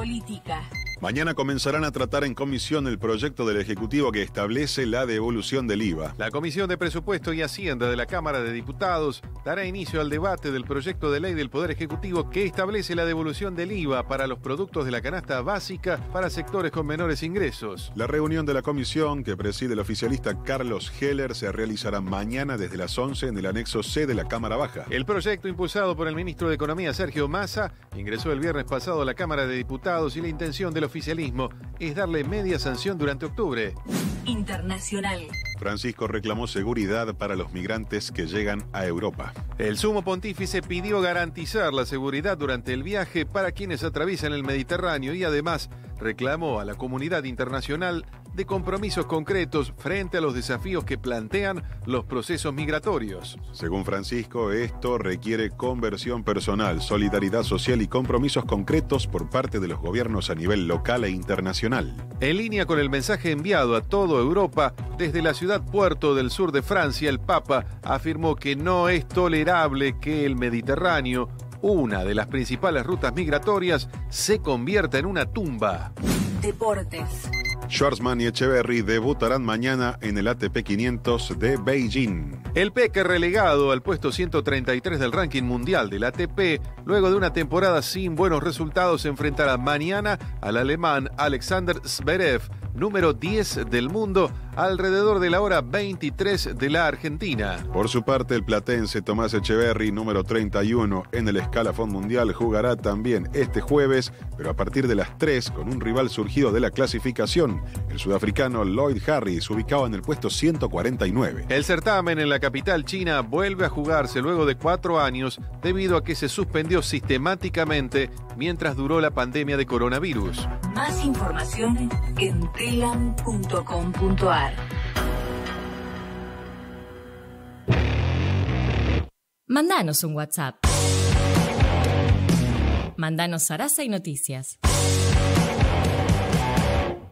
política. Mañana comenzarán a tratar en comisión el proyecto del Ejecutivo que establece la devolución del IVA. La Comisión de Presupuesto y Hacienda de la Cámara de Diputados dará inicio al debate del proyecto de ley del Poder Ejecutivo que establece la devolución del IVA para los productos de la canasta básica para sectores con menores ingresos. La reunión de la comisión, que preside el oficialista Carlos Heller, se realizará mañana desde las 11 en el anexo C de la Cámara Baja. El proyecto, impulsado por el ministro de Economía Sergio Massa, ingresó el viernes pasado a la Cámara de Diputados y la intención del oficialismo es darle media sanción durante octubre. Internacional. Francisco reclamó seguridad para los migrantes que llegan a Europa. El sumo pontífice pidió garantizar la seguridad durante el viaje para quienes atraviesan el Mediterráneo y además reclamó a la comunidad internacional de compromisos concretos frente a los desafíos que plantean los procesos migratorios. Según Francisco, esto requiere conversión personal, solidaridad social y compromisos concretos por parte de los gobiernos a nivel local e internacional. En línea con el mensaje enviado a toda Europa, desde la ciudad puerto del sur de Francia, el Papa afirmó que no es tolerable que el Mediterráneo, una de las principales rutas migratorias, se convierta en una tumba. Deportes. Schwartzman y Echeverry debutarán mañana en el ATP 500 de Beijing. El Peque, relegado al puesto 133 del ranking mundial del ATP, luego de una temporada sin buenos resultados, se enfrentará mañana al alemán Alexander Zverev, número 10 del mundo, alrededor de la hora 23 de la Argentina. Por su parte, el platense Tomás Echeverry, número 31 en el escalafón mundial, jugará también este jueves, pero a partir de las 3 con un rival surgido de la clasificación, el sudafricano Lloyd Harris, ubicado en el puesto 149. El certamen en la capital china vuelve a jugarse luego de 4 años debido a que se suspendió sistemáticamente mientras duró la pandemia de coronavirus. Más información en telam.com.ar. Mandanos un WhatsApp. Mandanos Sarasa y Noticias.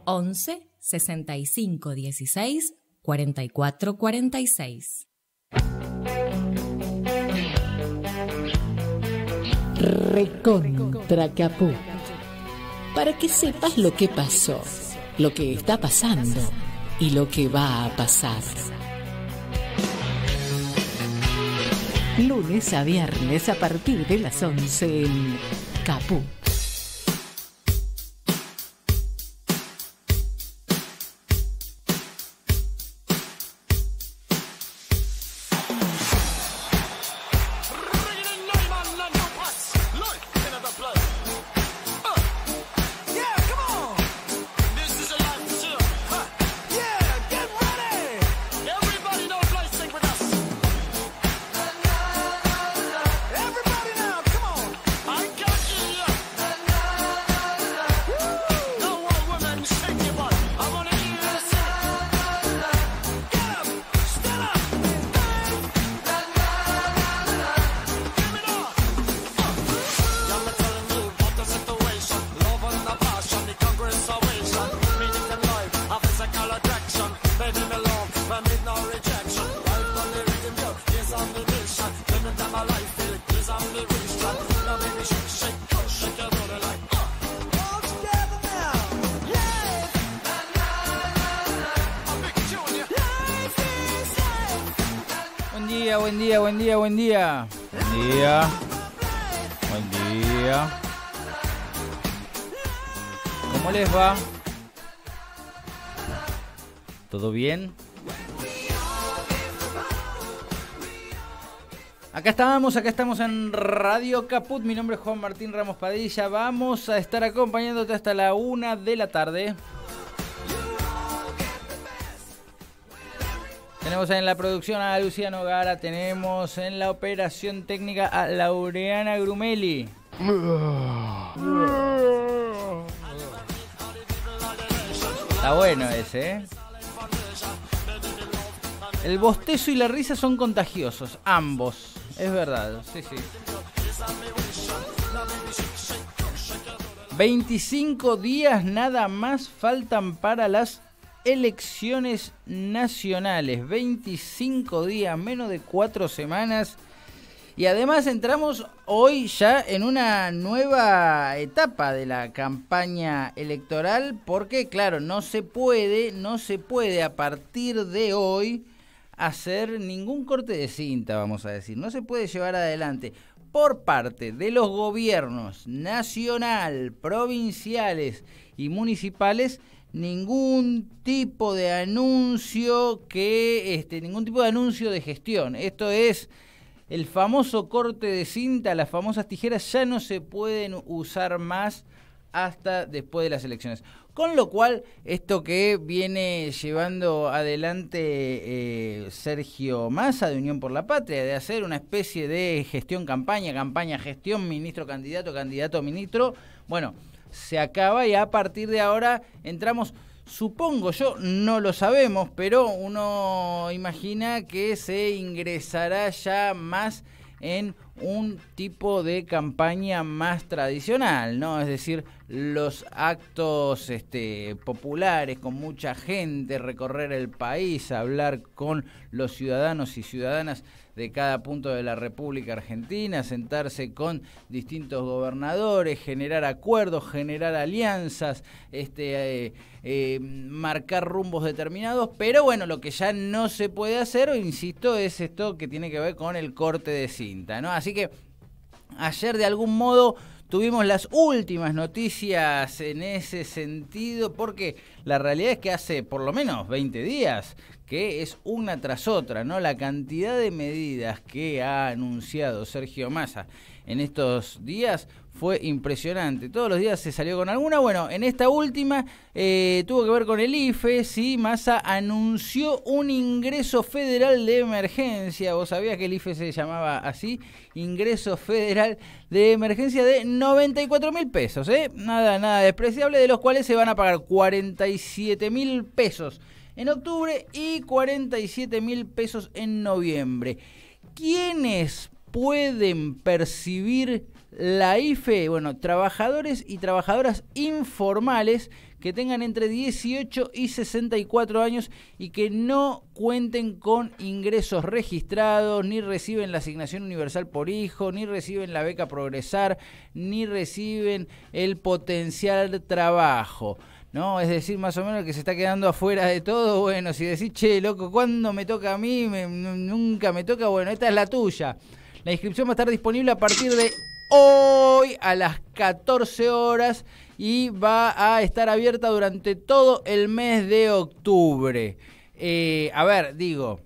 11 65 16 44 46. Recontra Caput. Para que sepas lo que pasó, lo que está pasando y lo que va a pasar. Lunes a viernes a partir de las 11 en Caput. Buen día. Buen día. ¿Cómo les va? ¿Todo bien? Acá estamos en Radio Caput. Mi nombre es Juan Martín Ramos Padilla. Vamos a estar acompañándote hasta la 1 de la tarde. Tenemos en la producción a Luciano Gara, tenemos en la operación técnica a Laureana Grumeli. Está bueno ese, ¿eh? El bostezo y la risa son contagiosos, ambos. Es verdad, sí. 25 días nada más faltan para las elecciones nacionales. 25 días, menos de 4 semanas. Y además entramos hoy ya en una nueva etapa de la campaña electoral, porque claro, no se puede a partir de hoy hacer ningún corte de cinta, vamos a decir. No se puede llevar adelante por parte de los gobiernos nacional, provinciales y municipales ningún tipo de anuncio ningún tipo de anuncio de gestión. Esto es el famoso corte de cinta, las famosas tijeras ya no se pueden usar más hasta después de las elecciones. Con lo cual, esto que viene llevando adelante Sergio Massa de Unión por la Patria, de hacer una especie de gestión campaña, gestión, ministro candidato, candidato ministro, bueno, se acaba y a partir de ahora entramos, supongo yo, no lo sabemos, pero uno imagina que se ingresará ya más en un tipo de campaña más tradicional, ¿no? Es decir, los actos populares con mucha gente, recorrer el país, hablar con los ciudadanos y ciudadanas de cada punto de la República Argentina, sentarse con distintos gobernadores, generar acuerdos, generar alianzas, marcar rumbos determinados, pero bueno, lo que ya no se puede hacer, insisto, es esto que tiene que ver con el corte de cinta, ¿no? Así que ayer de algún modo tuvimos las últimas noticias en ese sentido, porque la realidad es que hace por lo menos 20 días que es una tras otra, ¿no? La cantidad de medidas que ha anunciado Sergio Massa en estos días fue impresionante. Todos los días se salió con alguna. Bueno, en esta última tuvo que ver con el IFE, sí. Massa anunció un ingreso federal de emergencia. ¿Vos sabías que el IFE se llamaba así? Ingreso federal de emergencia de 94.000 pesos, ¿eh? Nada despreciable, de los cuales se van a pagar 47.000 pesos en octubre y 47.000 pesos en noviembre. ¿Quiénes pueden percibir la IFE? Bueno, trabajadores y trabajadoras informales que tengan entre 18 y 64 años y que no cuenten con ingresos registrados, ni reciben la asignación universal por hijo, ni reciben la beca Progresar, ni reciben el potencial trabajo, ¿no? Es decir, más o menos el que se está quedando afuera de todo. Bueno, si decís, che, loco, ¿cuándo me toca a mí? Nunca me toca. Bueno, esta es la tuya. La inscripción va a estar disponible a partir de hoy a las 14 horas y va a estar abierta durante todo el mes de octubre. A ver, digo,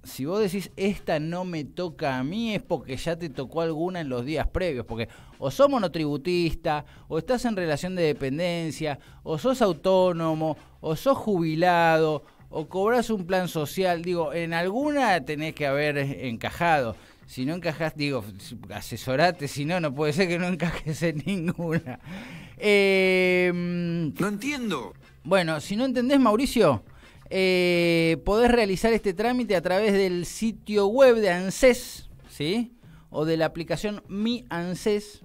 si vos decís, esta no me toca a mí, es porque ya te tocó alguna en los días previos, porque o sos monotributista, o estás en relación de dependencia, o sos autónomo, o sos jubilado, o cobrás un plan social. Digo, en alguna tenés que haber encajado. Si no encajás, digo, asesorate, si no, no puede ser que no encajes en ninguna. No entiendo. Bueno, si no entendés, Mauricio, podés realizar este trámite a través del sitio web de ANSES, ¿sí? O de la aplicación Mi ANSES,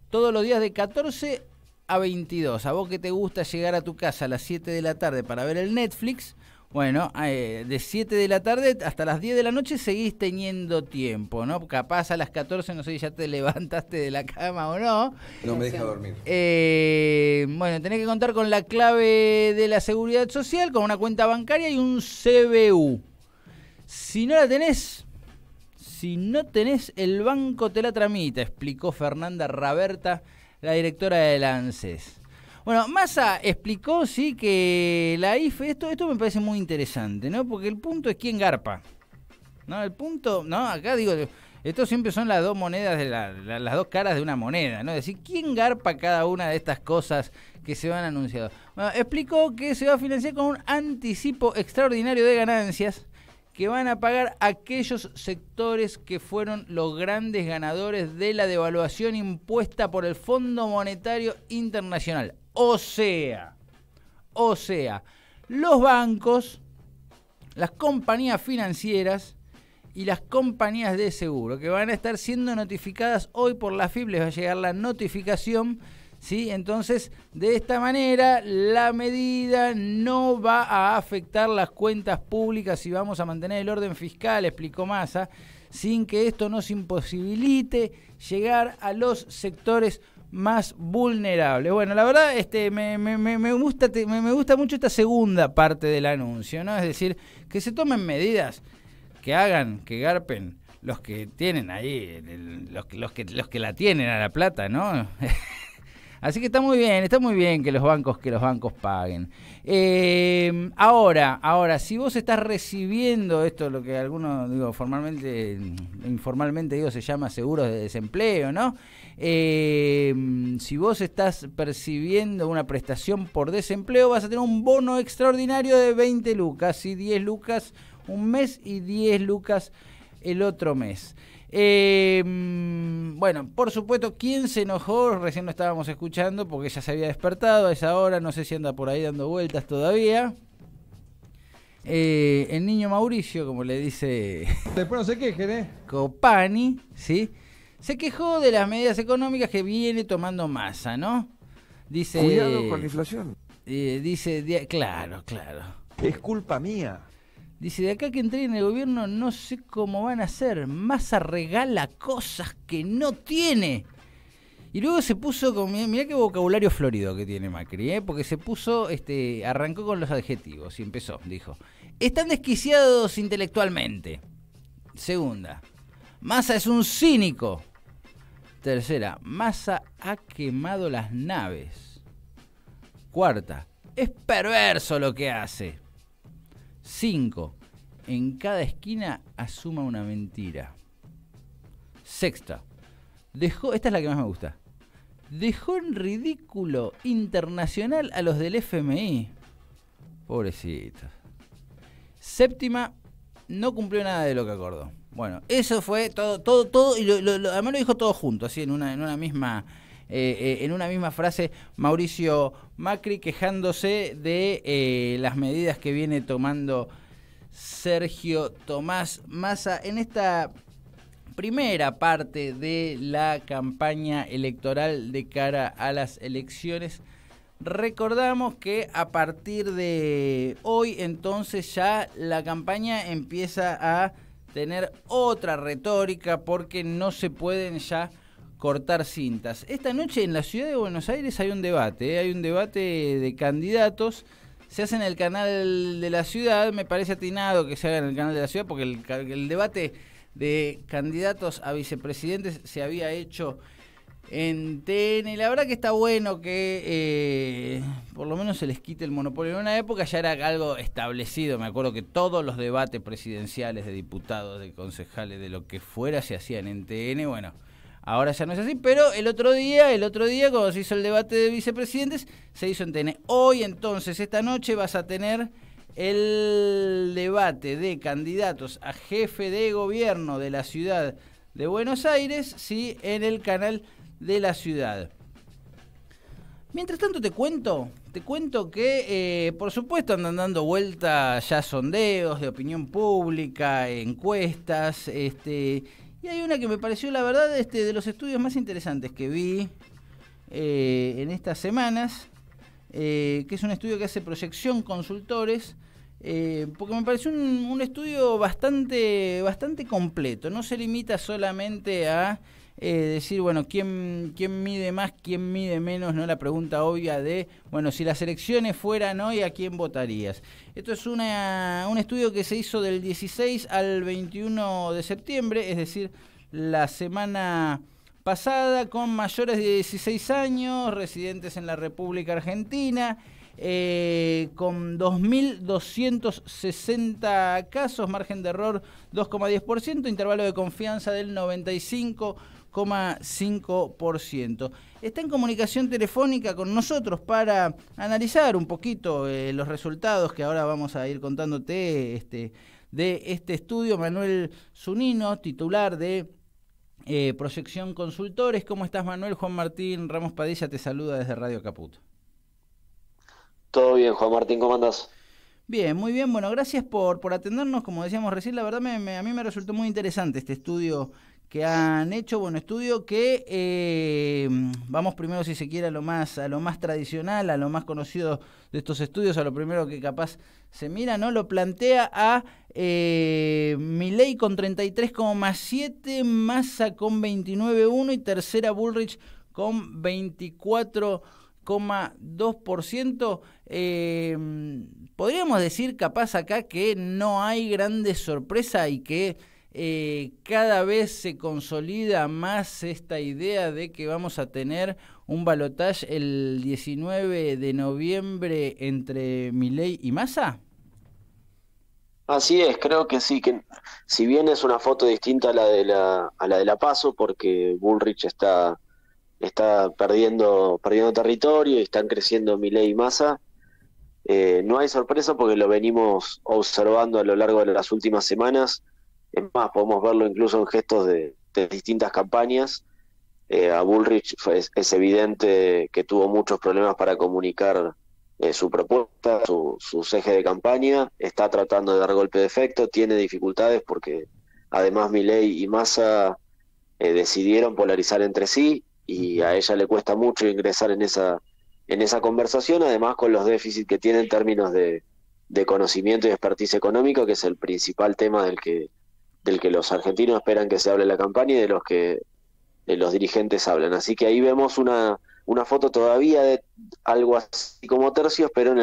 todos los días de 14 a 22. A vos que te gusta llegar a tu casa a las 7 de la tarde para ver el Netflix, bueno, de 7 de la tarde hasta las 10 de la noche seguís teniendo tiempo, ¿no? Capaz a las 14, no sé si ya te levantaste de la cama o no. No me deja dormir. Bueno, tenés que contar con la clave de la Seguridad Social, con una cuenta bancaria y un CBU. Si no tenés, el banco te la tramita, explicó Fernanda Raberta, la directora del ANSES. Bueno, Massa explicó, sí, que la IFE, esto me parece muy interesante, ¿no? Porque el punto es quién garpa, ¿no? El punto, ¿no? Acá digo, esto siempre son las dos monedas, las dos caras de una moneda, ¿no? Es decir, quién garpa cada una de estas cosas que se van anunciando. Bueno, explicó que se va a financiar con un anticipo extraordinario de ganancias que van a pagar aquellos sectores que fueron los grandes ganadores de la devaluación impuesta por el Fondo Monetario Internacional. O sea, los bancos, las compañías financieras y las compañías de seguro, que van a estar siendo notificadas hoy por la AFIP, les va a llegar la notificación, ¿sí? Entonces, de esta manera, la medida no va a afectar las cuentas públicas y vamos a mantener el orden fiscal, explicó Massa, sin que esto nos imposibilite llegar a los sectores más vulnerables. Bueno, la verdad me gusta mucho esta segunda parte del anuncio, ¿no? Es decir, que se tomen medidas que hagan, que garpen los que tienen ahí, los que la tienen a la plata, ¿no? Así que está muy bien que los bancos paguen. Ahora, si vos estás recibiendo esto, lo que algunos, informalmente se llama seguros de desempleo, ¿no? Si vos estás percibiendo una prestación por desempleo, vas a tener un bono extraordinario de 20 lucas, y 10 lucas un mes y 10 lucas el otro mes. Bueno, por supuesto, ¿quién se enojó? Recién lo estábamos escuchando porque ya se había despertado a esa hora, no sé si anda por ahí dando vueltas todavía. El niño Mauricio, como le dice Después no se quejen, Copani, ¿sí? Se quejó de las medidas económicas que viene tomando Massa, ¿no? Dice, cuidado con la inflación. Claro. Es culpa mía. Dice, de acá que entré en el gobierno no sé cómo van a hacer. Massa regala cosas que no tiene. Y luego se puso con... Mirá qué vocabulario florido que tiene Macri, porque se puso, arrancó con los adjetivos y empezó, dijo. Están desquiciados intelectualmente. Segunda, Massa es un cínico. Tercera, Massa ha quemado las naves. Cuarta, es perverso lo que hace. 5. En cada esquina asuma una mentira. Sexta. Esta es la que más me gusta. Dejó en ridículo internacional a los del FMI. Pobrecitos. Séptima. No cumplió nada de lo que acordó. Bueno, eso fue todo y además lo dijo todo junto, así en una misma frase, Mauricio Macri quejándose de las medidas que viene tomando Sergio Tomás Massa en esta primera parte de la campaña electoral de cara a las elecciones. Recordamos que a partir de hoy entonces ya la campaña empieza a tener otra retórica porque no se pueden ya cortar cintas. Esta noche en la ciudad de Buenos Aires hay un debate de candidatos. Se hace en el canal de la ciudad, me parece atinado que se haga en el canal de la ciudad porque el debate de candidatos a vicepresidentes se había hecho en TN. La verdad que está bueno que por lo menos se les quite el monopolio. En una época ya era algo establecido. Me acuerdo que todos los debates presidenciales de diputados, de concejales, de lo que fuera, se hacían en TN. Bueno, ahora ya no es así, pero el otro día cuando se hizo el debate de vicepresidentes, se hizo en TN. Hoy entonces, esta noche, vas a tener el debate de candidatos a jefe de gobierno de la ciudad de Buenos Aires, sí, en el canal de la ciudad. Mientras tanto te cuento que por supuesto andan dando vuelta ya sondeos de opinión pública, encuestas, y hay una que me pareció la verdad de los estudios más interesantes que vi en estas semanas, que es un estudio que hace Proyección Consultores, porque me pareció un estudio bastante completo. No se limita solamente a decir, bueno, ¿quién mide más, quién mide menos? No, la pregunta obvia de, bueno, si las elecciones fueran hoy, ¿a quién votarías? Esto es un estudio que se hizo del 16 al 21 de septiembre, es decir, la semana pasada, con mayores de 16 años, residentes en la República Argentina, con 2.260 casos, margen de error 2,10%, intervalo de confianza del 95,5%. Está en comunicación telefónica con nosotros para analizar un poquito los resultados que ahora vamos a ir contándote de este estudio. Manuel Zunino, titular de Proyección Consultores. ¿Cómo estás, Manuel? Juan Martín Ramos Padilla te saluda desde Radio Caput. Todo bien, Juan Martín, ¿cómo andás? Bien, muy bien. Bueno, gracias por atendernos. Como decíamos recién, la verdad a mí me resultó muy interesante este estudio que han hecho, bueno, estudio que vamos primero, si se quiere, a lo más tradicional, a lo más conocido de estos estudios, a lo primero que capaz se mira, ¿no? Lo plantea a Milei con 33,7, Massa con 29,1 y tercera Bullrich con 24,2%. Podríamos decir capaz acá que no hay grandes sorpresas y que cada vez se consolida más esta idea de que vamos a tener un balotaje el 19 de noviembre entre Milei y Massa. Así es, creo que sí, que si bien es una foto distinta a la de la PASO, porque Bullrich está perdiendo territorio y están creciendo Milei y Massa, no hay sorpresa porque lo venimos observando a lo largo de las últimas semanas. Es más, podemos verlo incluso en gestos de distintas campañas. A Bullrich es evidente que tuvo muchos problemas para comunicar su propuesta, sus ejes de campaña. Está tratando de dar golpe de efecto, tiene dificultades porque además Milei y Massa decidieron polarizar entre sí y a ella le cuesta mucho ingresar en esa conversación, además con los déficits que tiene en términos de conocimiento y expertise económico, que es el principal tema del que los argentinos esperan que se hable en la campaña y de los que los dirigentes hablan. Así que ahí vemos una foto todavía de algo así como tercios, pero en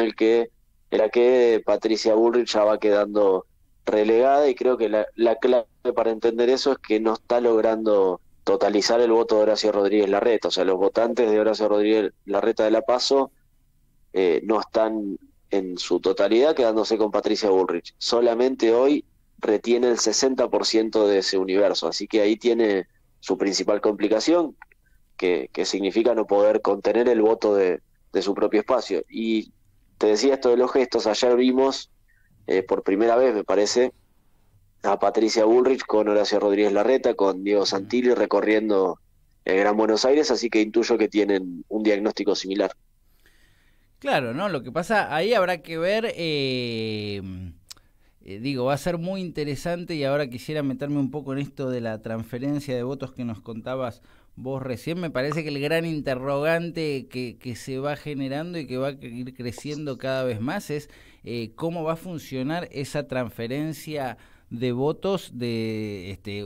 la que Patricia Bullrich ya va quedando relegada, y creo que la clave para entender eso es que no está logrando totalizar el voto de Horacio Rodríguez Larreta. O sea, los votantes de Horacio Rodríguez Larreta de la PASO no están en su totalidad quedándose con Patricia Bullrich. Solamente hoy retiene el 60% de ese universo, así que ahí tiene su principal complicación, que significa no poder contener el voto de su propio espacio. Y te decía esto de los gestos, ayer vimos por primera vez, me parece, a Patricia Bullrich con Horacio Rodríguez Larreta, con Diego Santilli recorriendo el Gran Buenos Aires, así que intuyo que tienen un diagnóstico similar. Claro, ¿no? Lo que pasa, ahí habrá que ver, va a ser muy interesante, y ahora quisiera meterme un poco en esto de la transferencia de votos que nos contabas vos recién. Me parece que el gran interrogante que se va generando y que va a ir creciendo cada vez más es cómo va a funcionar esa transferencia de votos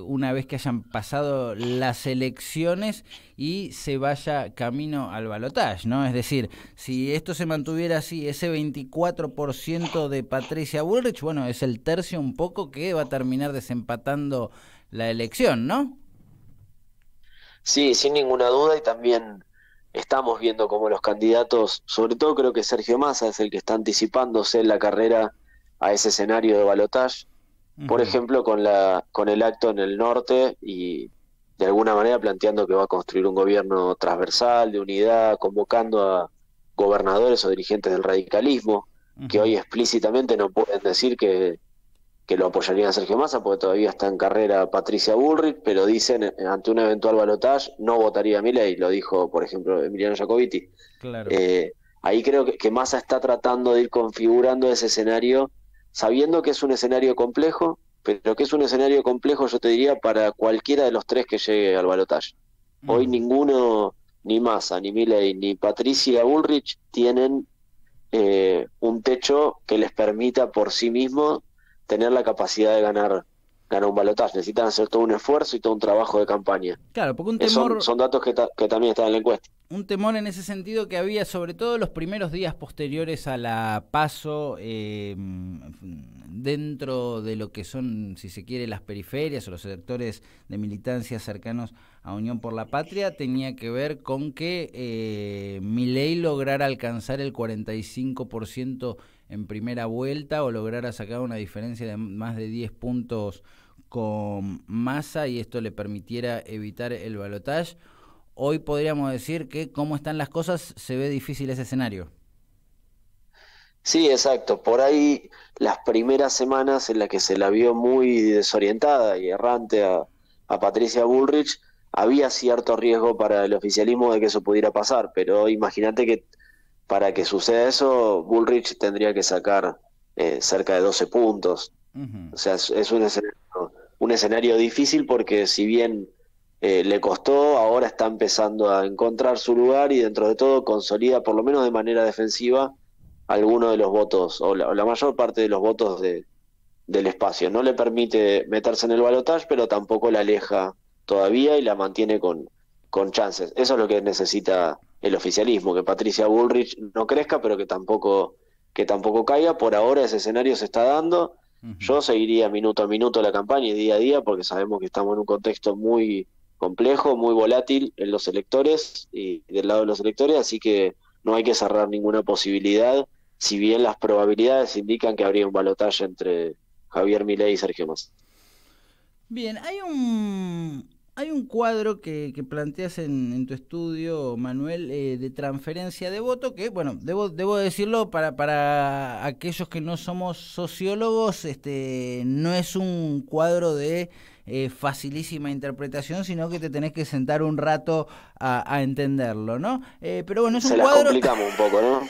una vez que hayan pasado las elecciones y se vaya camino al balotaje, ¿no? Es decir, si esto se mantuviera así, ese 24% de Patricia Bullrich, bueno, es el tercio un poco que va a terminar desempatando la elección, ¿no? Sí, sin ninguna duda, y también estamos viendo cómo los candidatos, sobre todo creo que Sergio Massa es el que está anticipándose en la carrera a ese escenario de balotaje. Por ejemplo, con el acto en el norte, y de alguna manera planteando que va a construir un gobierno transversal, de unidad, convocando a gobernadores o dirigentes del radicalismo, que hoy explícitamente no pueden decir que lo apoyarían a Sergio Massa, porque todavía está en carrera Patricia Bullrich, pero dicen ante un eventual balotaje no votaría a Milei, lo dijo, por ejemplo, Emiliano Jacobiti. Claro. Ahí creo que Massa está tratando de ir configurando ese escenario, sabiendo que es un escenario complejo, pero que es un escenario complejo, yo te diría, para cualquiera de los tres que llegue al balotaje. Hoy ninguno, ni Massa, ni Milei, ni Patricia Bullrich, tienen un techo que les permita por sí mismos tener la capacidad de ganar un balotaje. Necesitan hacer todo un esfuerzo y todo un trabajo de campaña. Claro, porque un temor... Son datos que también están en la encuesta. Un temor en ese sentido que había, sobre todo los primeros días posteriores a la PASO, dentro de lo que son, si se quiere, las periferias o los sectores de militancia cercanos a Unión por la Patria, tenía que ver con que Milei lograra alcanzar el 45% en primera vuelta, o lograra sacar una diferencia de más de 10 puntos con Massa, y esto le permitiera evitar el balotaje. Hoy podríamos decir que, como están las cosas, se ve difícil ese escenario. Sí, exacto. Por ahí las primeras semanas en las que se la vio muy desorientada y errante a Patricia Bullrich, había cierto riesgo para el oficialismo de que eso pudiera pasar, pero imagínate que para que suceda eso, Bullrich tendría que sacar cerca de 12 puntos. O sea, es un escenario difícil, porque si bien le costó, ahora está empezando a encontrar su lugar y dentro de todo consolida, por lo menos de manera defensiva, algunos de los votos, o la mayor parte de los votos del espacio. No le permite meterse en el balotaje, pero tampoco la aleja todavía y la mantiene con chances. Eso es lo que necesita el oficialismo, que Patricia Bullrich no crezca, pero que tampoco caiga. Por ahora ese escenario se está dando. Yo seguiría minuto a minuto la campaña y día a día, porque sabemos que estamos en un contexto muy complejo, muy volátil en los electores y del lado de los electores, así que no hay que cerrar ninguna posibilidad, si bien las probabilidades indican que habría un balotaje entre Javier Milei y Sergio Massa. Bien, hay un cuadro que planteas en tu estudio, Manuel, de transferencia de voto, que, bueno, debo decirlo para aquellos que no somos sociólogos, no es un cuadro de facilísima interpretación, sino que te tenés que sentar un rato a entenderlo, ¿no? Pero bueno, es un cuadro... Se las complicamos un poco, ¿no?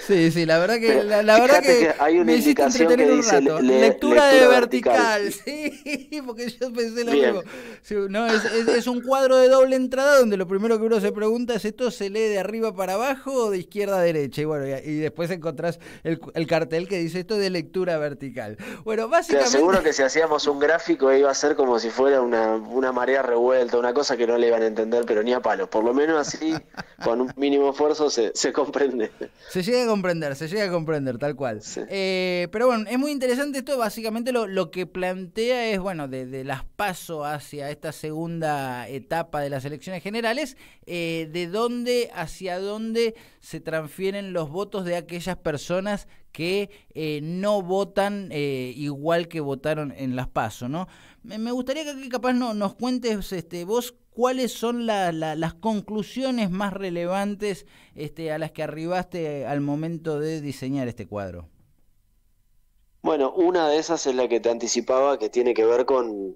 Sí, la verdad que la verdad que hay una me hiciste entretener un rato. Lectura de vertical, sí, porque yo pensé lo mismo. Sí, no, es un cuadro de doble entrada donde lo primero que uno se pregunta es: ¿esto se lee de arriba para abajo o de izquierda a derecha? Y bueno, y después encontrás el cartel que dice esto de lectura vertical. Bueno, básicamente... Te aseguro que si hacíamos un gráfico iba a ser como si fuera una marea revuelta, una cosa que no le iban a entender, pero ni a palos. Por lo menos así, con un mínimo esfuerzo, se comprende. Se llega a comprender, tal cual. Sí. Pero bueno, es muy interesante esto. Básicamente lo que plantea es, bueno, de las PASO hacia esta segunda etapa de las elecciones generales, de dónde hacia dónde se transfieren los votos de aquellas personas que no votan igual que votaron en las PASO, ¿no? Me gustaría que capaz nos cuentes vos cuáles son las conclusiones más relevantes a las que arribaste al momento de diseñar este cuadro. Bueno, una de esas es la que te anticipaba, que tiene que ver con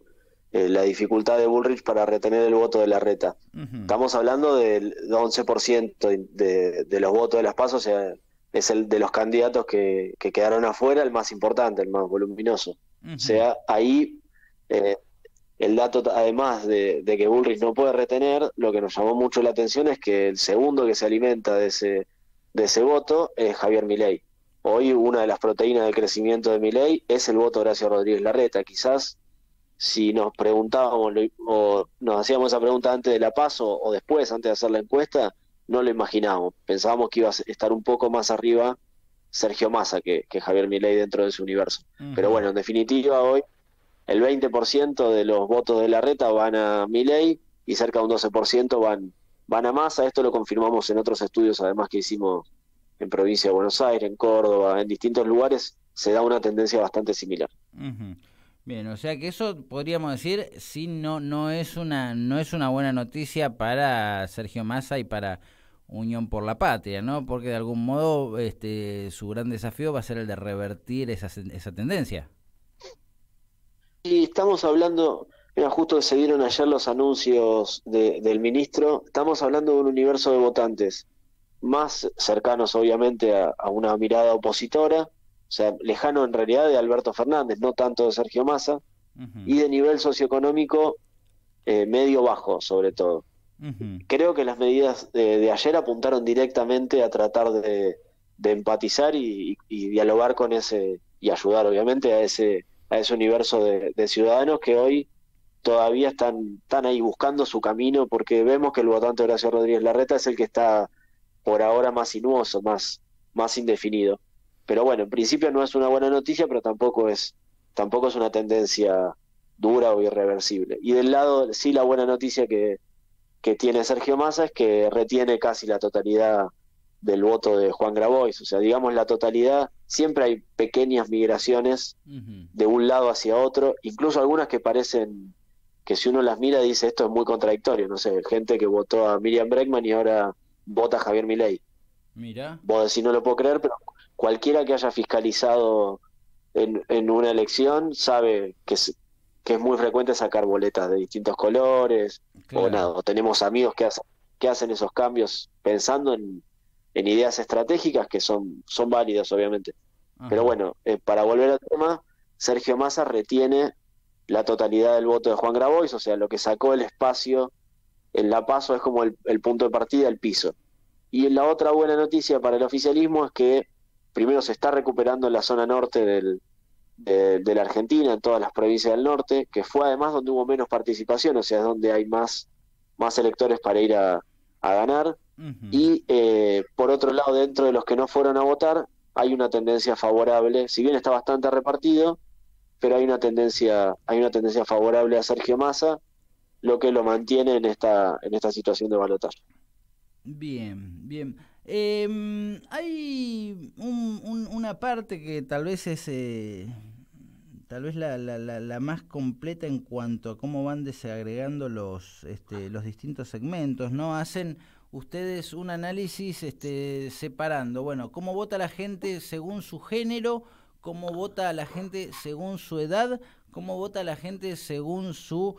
la dificultad de Bullrich para retener el voto de Larreta. Estamos hablando del 11% de los votos de las PASO, o sea, es el de los candidatos que quedaron afuera, el más importante, el más voluminoso. O sea, ahí el dato, además de que Bullrich no puede retener, lo que nos llamó mucho la atención es que el segundo que se alimenta de ese voto es Javier Milei. Hoy una de las proteínas del crecimiento de Milei es el voto de Horacio Rodríguez Larreta. Quizás si nos preguntábamos o nos hacíamos esa pregunta antes de la PASO o después, antes de hacer la encuesta, no lo imaginábamos. Pensábamos que iba a estar un poco más arriba Sergio Massa que Javier Milei dentro de su universo. Pero bueno, en definitiva hoy el 20% de los votos de Larreta van a Milei y cerca de un 12% van a Massa. Esto lo confirmamos en otros estudios, además, que hicimos en provincia de Buenos Aires, en Córdoba, en distintos lugares, se da una tendencia bastante similar. Bien, o sea que eso podríamos decir, sí, no es una buena noticia para Sergio Massa y para Unión por la Patria, ¿no? Porque de algún modo su gran desafío va a ser el de revertir esa tendencia. Y estamos hablando, mira, justo que se dieron ayer los anuncios del ministro, estamos hablando de un universo de votantes más cercanos obviamente a una mirada opositora, o sea, lejano en realidad de Alberto Fernández, no tanto de Sergio Massa, y de nivel socioeconómico medio-bajo sobre todo. Creo que las medidas de ayer apuntaron directamente a tratar de empatizar y dialogar con ese, y ayudar obviamente a ese universo de ciudadanos que hoy todavía están ahí buscando su camino, porque vemos que el votante Horacio Rodríguez Larreta es el que está por ahora más sinuoso, más indefinido. Pero bueno, en principio no es una buena noticia, pero tampoco es una tendencia dura o irreversible. Y del lado, sí, la buena noticia que tiene Sergio Massa es que retiene casi la totalidad del voto de Juan Grabois. O sea, digamos la totalidad, siempre hay pequeñas migraciones de un lado hacia otro, incluso algunas que parecen que si uno las mira dice esto es muy contradictorio. No sé, gente que votó a Miriam Bregman y ahora vota a Javier Milei. Mira. Vos decís no lo puedo creer, pero cualquiera que haya fiscalizado en una elección sabe que es muy frecuente sacar boletas de distintos colores, claro. O nada, o tenemos amigos que hacen esos cambios pensando en ideas estratégicas que son válidas obviamente. Ajá. Pero bueno, para volver al tema, Sergio Massa retiene la totalidad del voto de Juan Grabois, o sea, lo que sacó el espacio en la PASO es como el punto de partida, el piso. Y la otra buena noticia para el oficialismo es que primero se está recuperando en la zona norte de la Argentina, en todas las provincias del norte, que fue además donde hubo menos participación, o sea, es donde hay más electores para ir a ganar. Y por otro lado, dentro de los que no fueron a votar, hay una tendencia favorable, si bien está bastante repartido, pero hay una tendencia favorable a Sergio Massa, lo que lo mantiene en esta situación de balotaje. Bien, bien. Hay una parte que tal vez es la más completa en cuanto a cómo van desagregando los distintos segmentos, ¿no? Hacen ustedes un análisis separando, bueno, cómo vota la gente según su género, cómo vota la gente según su edad, cómo vota la gente según su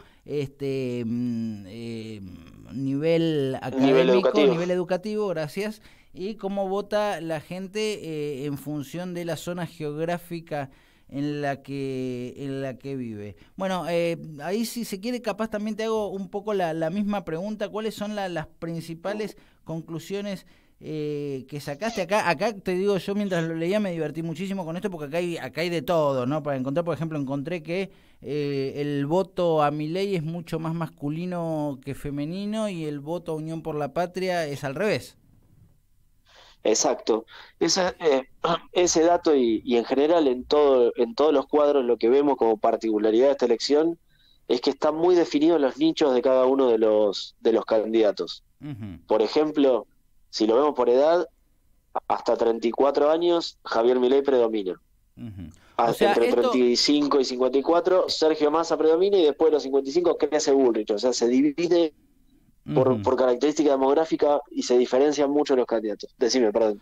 nivel académico, nivel educativo, gracias, y cómo vota la gente en función de la zona geográfica en la que vive. Bueno, ahí si se quiere, capaz también te hago un poco la misma pregunta. ¿Cuáles son las principales conclusiones que sacaste? Acá te digo, yo mientras lo leía me divertí muchísimo con esto, porque acá hay de todo, ¿no? Para encontrar, por ejemplo, encontré que el voto a Milei es mucho más masculino que femenino, y el voto a Unión por la Patria es al revés. Exacto. Ese dato y en general en todos los cuadros lo que vemos como particularidad de esta elección es que están muy definidos los nichos de cada uno de los candidatos. Por ejemplo, si lo vemos por edad, hasta 34 años Javier Milei predomina. O sea, entre 35 y 54 Sergio Massa predomina, y después de los 55 crece Bullrich. O sea, se divide por característica demográfica y se diferencian mucho los candidatos. Decime, perdón.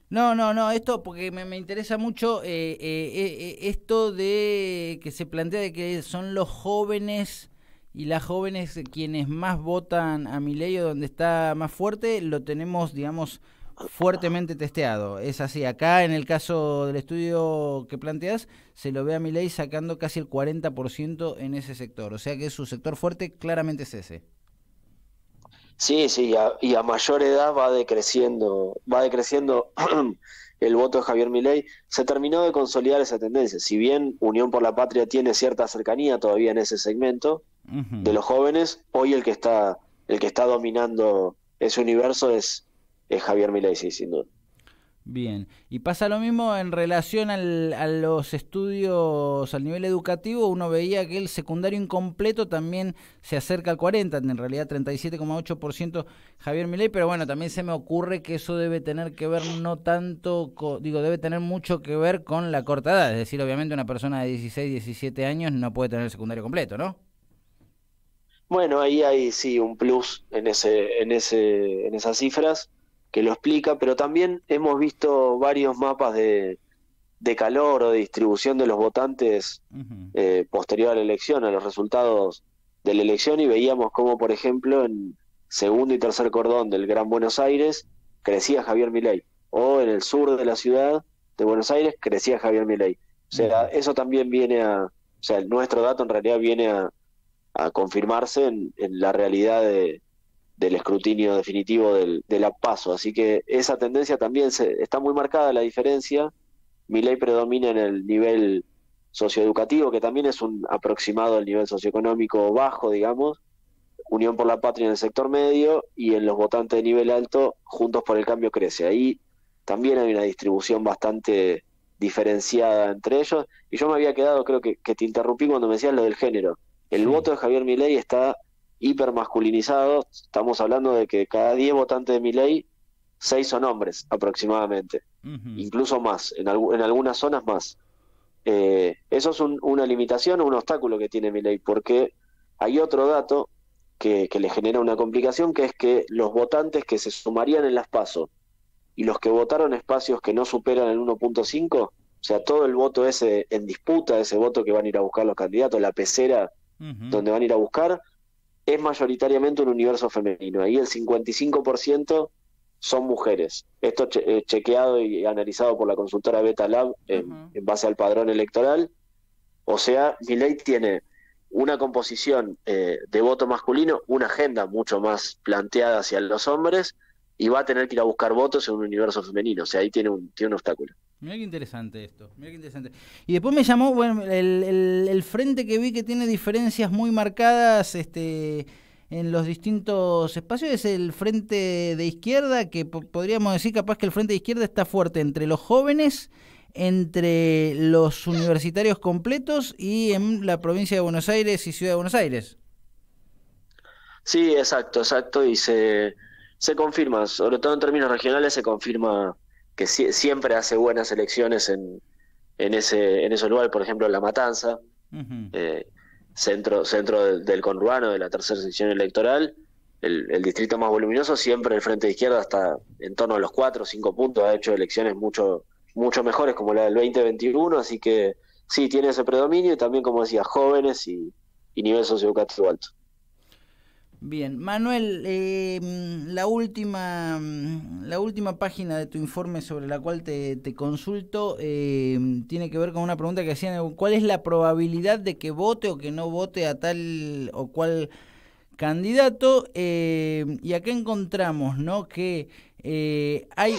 No, esto porque me interesa mucho esto de que se plantea de que son los jóvenes y las jóvenes quienes más votan a Milei, o donde está más fuerte, lo tenemos, digamos, fuertemente testeado. Es así, acá en el caso del estudio que planteas, se lo ve a Milei sacando casi el 40% en ese sector, o sea que su sector fuerte claramente es ese. Sí, y a mayor edad va decreciendo el voto de Javier Milei. Se terminó de consolidar esa tendencia. Si bien Unión por la Patria tiene cierta cercanía todavía en ese segmento de los jóvenes, hoy el que está dominando ese universo es Javier Milei, sí, sin duda. Bien, y pasa lo mismo en relación a los estudios al nivel educativo. Uno veía que el secundario incompleto también se acerca al 40%, en realidad 37,8% Javier Milei, pero bueno, también se me ocurre que eso debe tener que ver no tanto, debe tener mucho que ver con la corta edad, es decir, obviamente una persona de 16, 17 años no puede tener el secundario completo, ¿no? Bueno, ahí hay sí un plus en esas cifras que lo explica, pero también hemos visto varios mapas de calor o de distribución de los votantes posterior a la elección, a los resultados de la elección, y veíamos como, por ejemplo, en segundo y tercer cordón del Gran Buenos Aires crecía Javier Milei, o en el sur de la ciudad de Buenos Aires crecía Javier Milei. O sea, eso también o sea, nuestro dato en realidad viene a confirmarse en la realidad del escrutinio definitivo de la PASO. Así que esa tendencia también está muy marcada, la diferencia. Milei predomina en el nivel socioeducativo, que también es un aproximado al nivel socioeconómico bajo, digamos. Unión por la Patria en el sector medio, y en los votantes de nivel alto, Juntos por el Cambio crece. Ahí también hay una distribución bastante diferenciada entre ellos. Y yo me había quedado, creo que te interrumpí cuando me decías lo del género. El voto de Javier Milei está hipermasculinizado. Estamos hablando de que cada 10 votantes de Milei, 6 son hombres aproximadamente, incluso más, en algunas zonas más. Eso es una limitación o un obstáculo que tiene Milei, porque hay otro dato que le genera una complicación, que es que los votantes que se sumarían en las PASO y los que votaron espacios que no superan el 1.5, o sea, todo el voto ese en disputa, ese voto que van a ir a buscar los candidatos, la pecera donde van a ir a buscar, es mayoritariamente un universo femenino. Ahí el 55% son mujeres. Esto chequeado y analizado por la consultora Beta Lab en base al padrón electoral. O sea, Milei tiene una composición de voto masculino, una agenda mucho más planteada hacia los hombres, y va a tener que ir a buscar votos en un universo femenino. O sea, ahí tiene un obstáculo. Mirá qué interesante esto, mirá qué interesante. Y después me llamó, bueno, el frente que vi que tiene diferencias muy marcadas en los distintos espacios, es el frente de izquierda, que podríamos decir capaz que el frente de izquierda está fuerte entre los jóvenes, entre los universitarios completos y en la provincia de Buenos Aires y Ciudad de Buenos Aires. Sí, exacto, y se confirma, sobre todo en términos regionales, se confirma que siempre hace buenas elecciones en ese lugar, por ejemplo, en La Matanza, centro del conurbano, de la tercera sección electoral, el distrito más voluminoso, siempre el Frente de Izquierda está en torno a los 4 o 5 puntos, ha hecho elecciones mucho mejores como la del 2021, así que sí, tiene ese predominio, y también, como decía, jóvenes y nivel socioeducativo alto. Bien, Manuel, la última página de tu informe sobre la cual te consulto tiene que ver con una pregunta que hacían: ¿cuál es la probabilidad de que vote o que no vote a tal o cual candidato? Y acá encontramos, ¿no?, que hay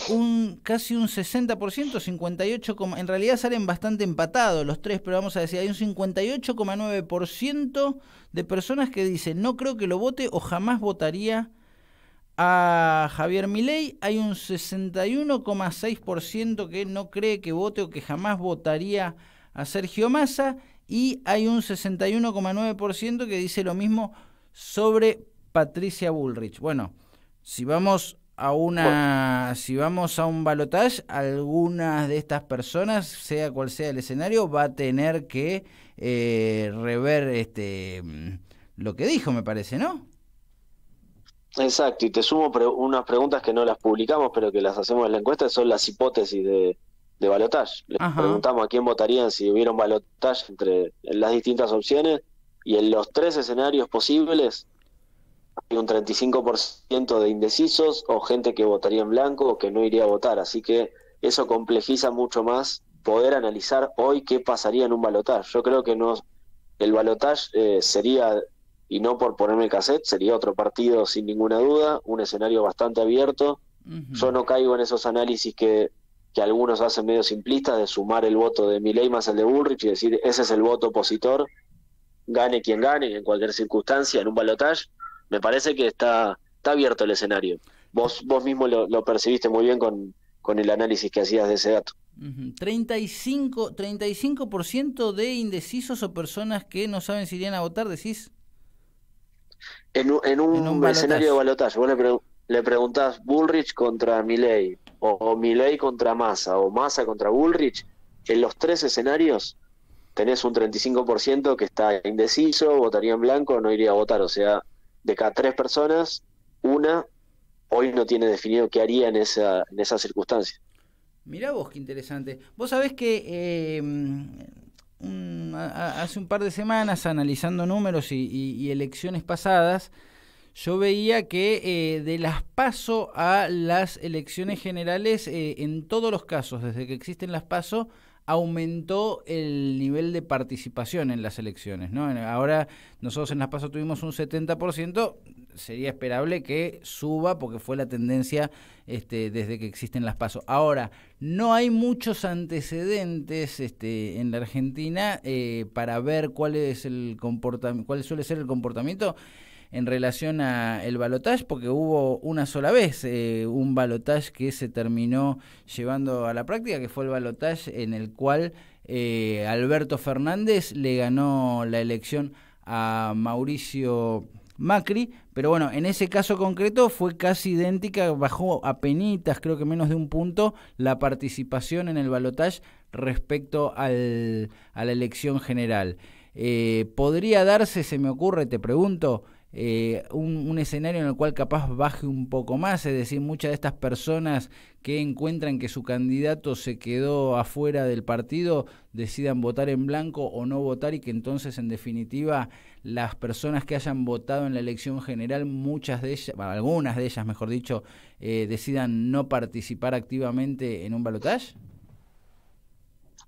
casi un 60%, 58, en realidad salen bastante empatados los tres, pero vamos a decir, hay un 58,9% de personas que dicen no creo que lo vote o jamás votaría a Javier Milei, hay un 61,6% que no cree que vote o que jamás votaría a Sergio Massa, y hay un 61,9% que dice lo mismo sobre Patricia Bullrich. Bueno, si vamos a un balotaje, algunas de estas personas, sea cual sea el escenario, va a tener que rever lo que dijo, me parece, ¿no? Exacto, y te sumo unas preguntas que no las publicamos, pero que las hacemos en la encuesta, son las hipótesis de balotaje. Les preguntamos a quién votarían si hubiera un balotaje entre las distintas opciones, y en los 3 escenarios posibles hay un 35% de indecisos o gente que votaría en blanco o que no iría a votar, así que eso complejiza mucho más poder analizar hoy qué pasaría en un balotaje. Yo creo que el balotaje sería, y no por ponerme el cassette, sería otro partido sin ninguna duda, un escenario bastante abierto. Yo no caigo en esos análisis que algunos hacen medio simplistas, de sumar el voto de Milei más el de Bullrich y decir ese es el voto opositor, gane quien gane, en cualquier circunstancia, en un balotaje. Me parece que está abierto el escenario. Vos mismo lo percibiste muy bien con el análisis que hacías de ese dato. 35% de indecisos o personas que no saben si irían a votar, decís. En un escenario de balotaje, vos le preguntás Bullrich contra Milei, o Milei contra Massa, o Massa contra Bullrich, en los 3 escenarios tenés un 35% que está indeciso, votaría en blanco, no iría a votar. O sea, de cada 3 personas, una hoy no tiene definido qué haría en esa circunstancia. Mirá vos, qué interesante. Vos sabés que hace un par de semanas, analizando números y elecciones pasadas, yo veía que de las PASO a las elecciones generales, en todos los casos, desde que existen las PASO, aumentó el nivel de participación en las elecciones, ¿no? Ahora nosotros en las PASO tuvimos un 70%, sería esperable que suba porque fue la tendencia desde que existen las PASO. Ahora, no hay muchos antecedentes en la Argentina para ver cuál suele ser el comportamiento en relación a el balotaje, porque hubo una sola vez un balotaje que se terminó llevando a la práctica, que fue el balotaje en el cual Alberto Fernández le ganó la elección a Mauricio Macri, pero bueno, en ese caso concreto fue casi idéntica, bajó apenitas, creo que menos de un punto, la participación en el balotaje respecto a la elección general. ¿Podría darse, se me ocurre, te pregunto, un escenario en el cual capaz baje un poco más? Es decir, muchas de estas personas que encuentran que su candidato se quedó afuera del partido decidan votar en blanco o no votar, y que entonces en definitiva las personas que hayan votado en la elección general, muchas de ellas, bueno, algunas de ellas mejor dicho, decidan no participar activamente en un balotaje.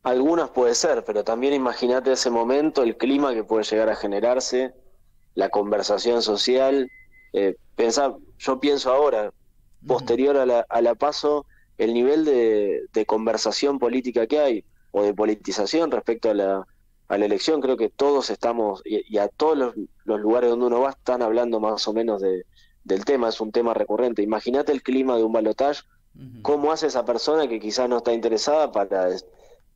Algunas puede ser, pero también imagínate ese momento, el clima que puede llegar a generarse, la conversación social. Yo pienso ahora, posterior a la PASO, el nivel de conversación política que hay, o de politización respecto a la elección. Creo que todos estamos, y a todos los lugares donde uno va, están hablando más o menos del tema, es un tema recurrente. Imagínate el clima de un balotaje, cómo hace esa persona que quizás no está interesada para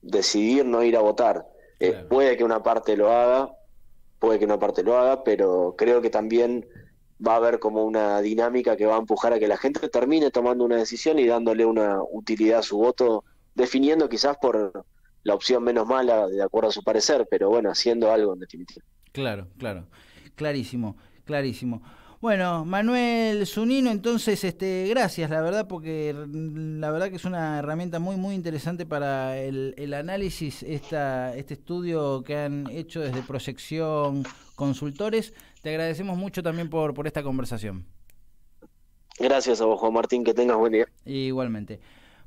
decidir no ir a votar. Claro. Puede que una parte lo haga, pero creo que también va a haber como una dinámica que va a empujar a que la gente termine tomando una decisión y dándole una utilidad a su voto, definiendo quizás por la opción menos mala de acuerdo a su parecer, pero bueno, haciendo algo en definitiva. Claro, clarísimo. Bueno, Manuel Zunino, entonces, gracias, la verdad, porque la verdad que es una herramienta muy, muy interesante para el análisis, este estudio que han hecho desde Proyección Consultores. Te agradecemos mucho también por esta conversación. Gracias a vos, Juan Martín, que tengas buen día. Igualmente.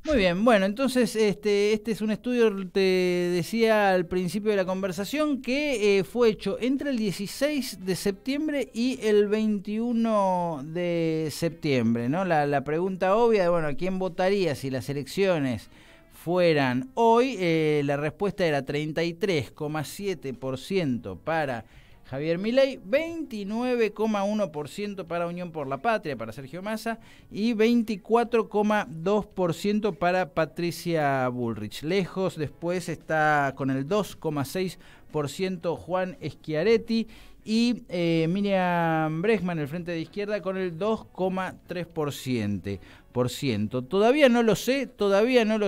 Muy bien, bueno, entonces este es un estudio, te decía al principio de la conversación, que fue hecho entre el 16 de septiembre y el 21 de septiembre, ¿no? La pregunta obvia de, bueno, ¿a quién votaría si las elecciones fueran hoy? La respuesta era 33,7% para Javier Milei, 29,1% para Unión por la Patria, para Sergio Massa, y 24,2% para Patricia Bullrich. Lejos después está con el 2,6% Juan Schiaretti y Miriam Bregman, el Frente de Izquierda, con el 2,3%. Todavía no lo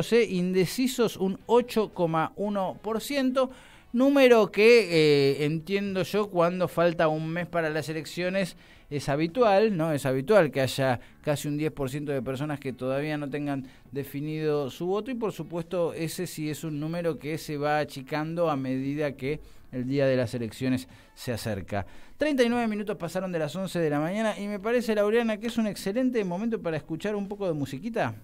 sé, indecisos un 8,1%. Número que entiendo yo cuando falta un mes para las elecciones es habitual, ¿no? Es habitual que haya casi un 10% de personas que todavía no tengan definido su voto, y por supuesto ese sí es un número que se va achicando a medida que el día de las elecciones se acerca. 39 minutos pasaron de las 11 de la mañana y me parece, Laureana, que es un excelente momento para escuchar un poco de musiquita.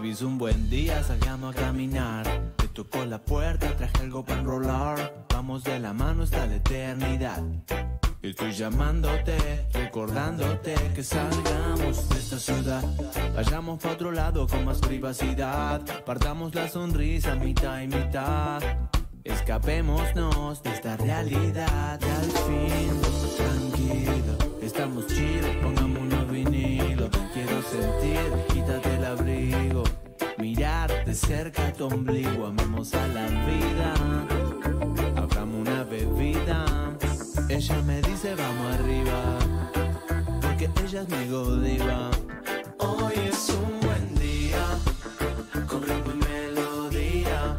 Es un buen día, salgamos a caminar. Te tocó la puerta, traje algo para enrolar. Vamos de la mano hasta la eternidad. Estoy llamándote, recordándote que salgamos de esta ciudad. Vayamos para otro lado con más privacidad. Partamos la sonrisa mitad y mitad. Escapémonos de esta realidad. Y al fin, tranquilo, estamos chill, pongamos unos vinilos. Quiero sentir, quítate el abrigo. Mirar de cerca tu ombligo, amemos a la vida. Hagamos una bebida. Ella me dice vamos arriba, porque ella es mi godiva. Hoy es un buen día, con ritmo y melodía.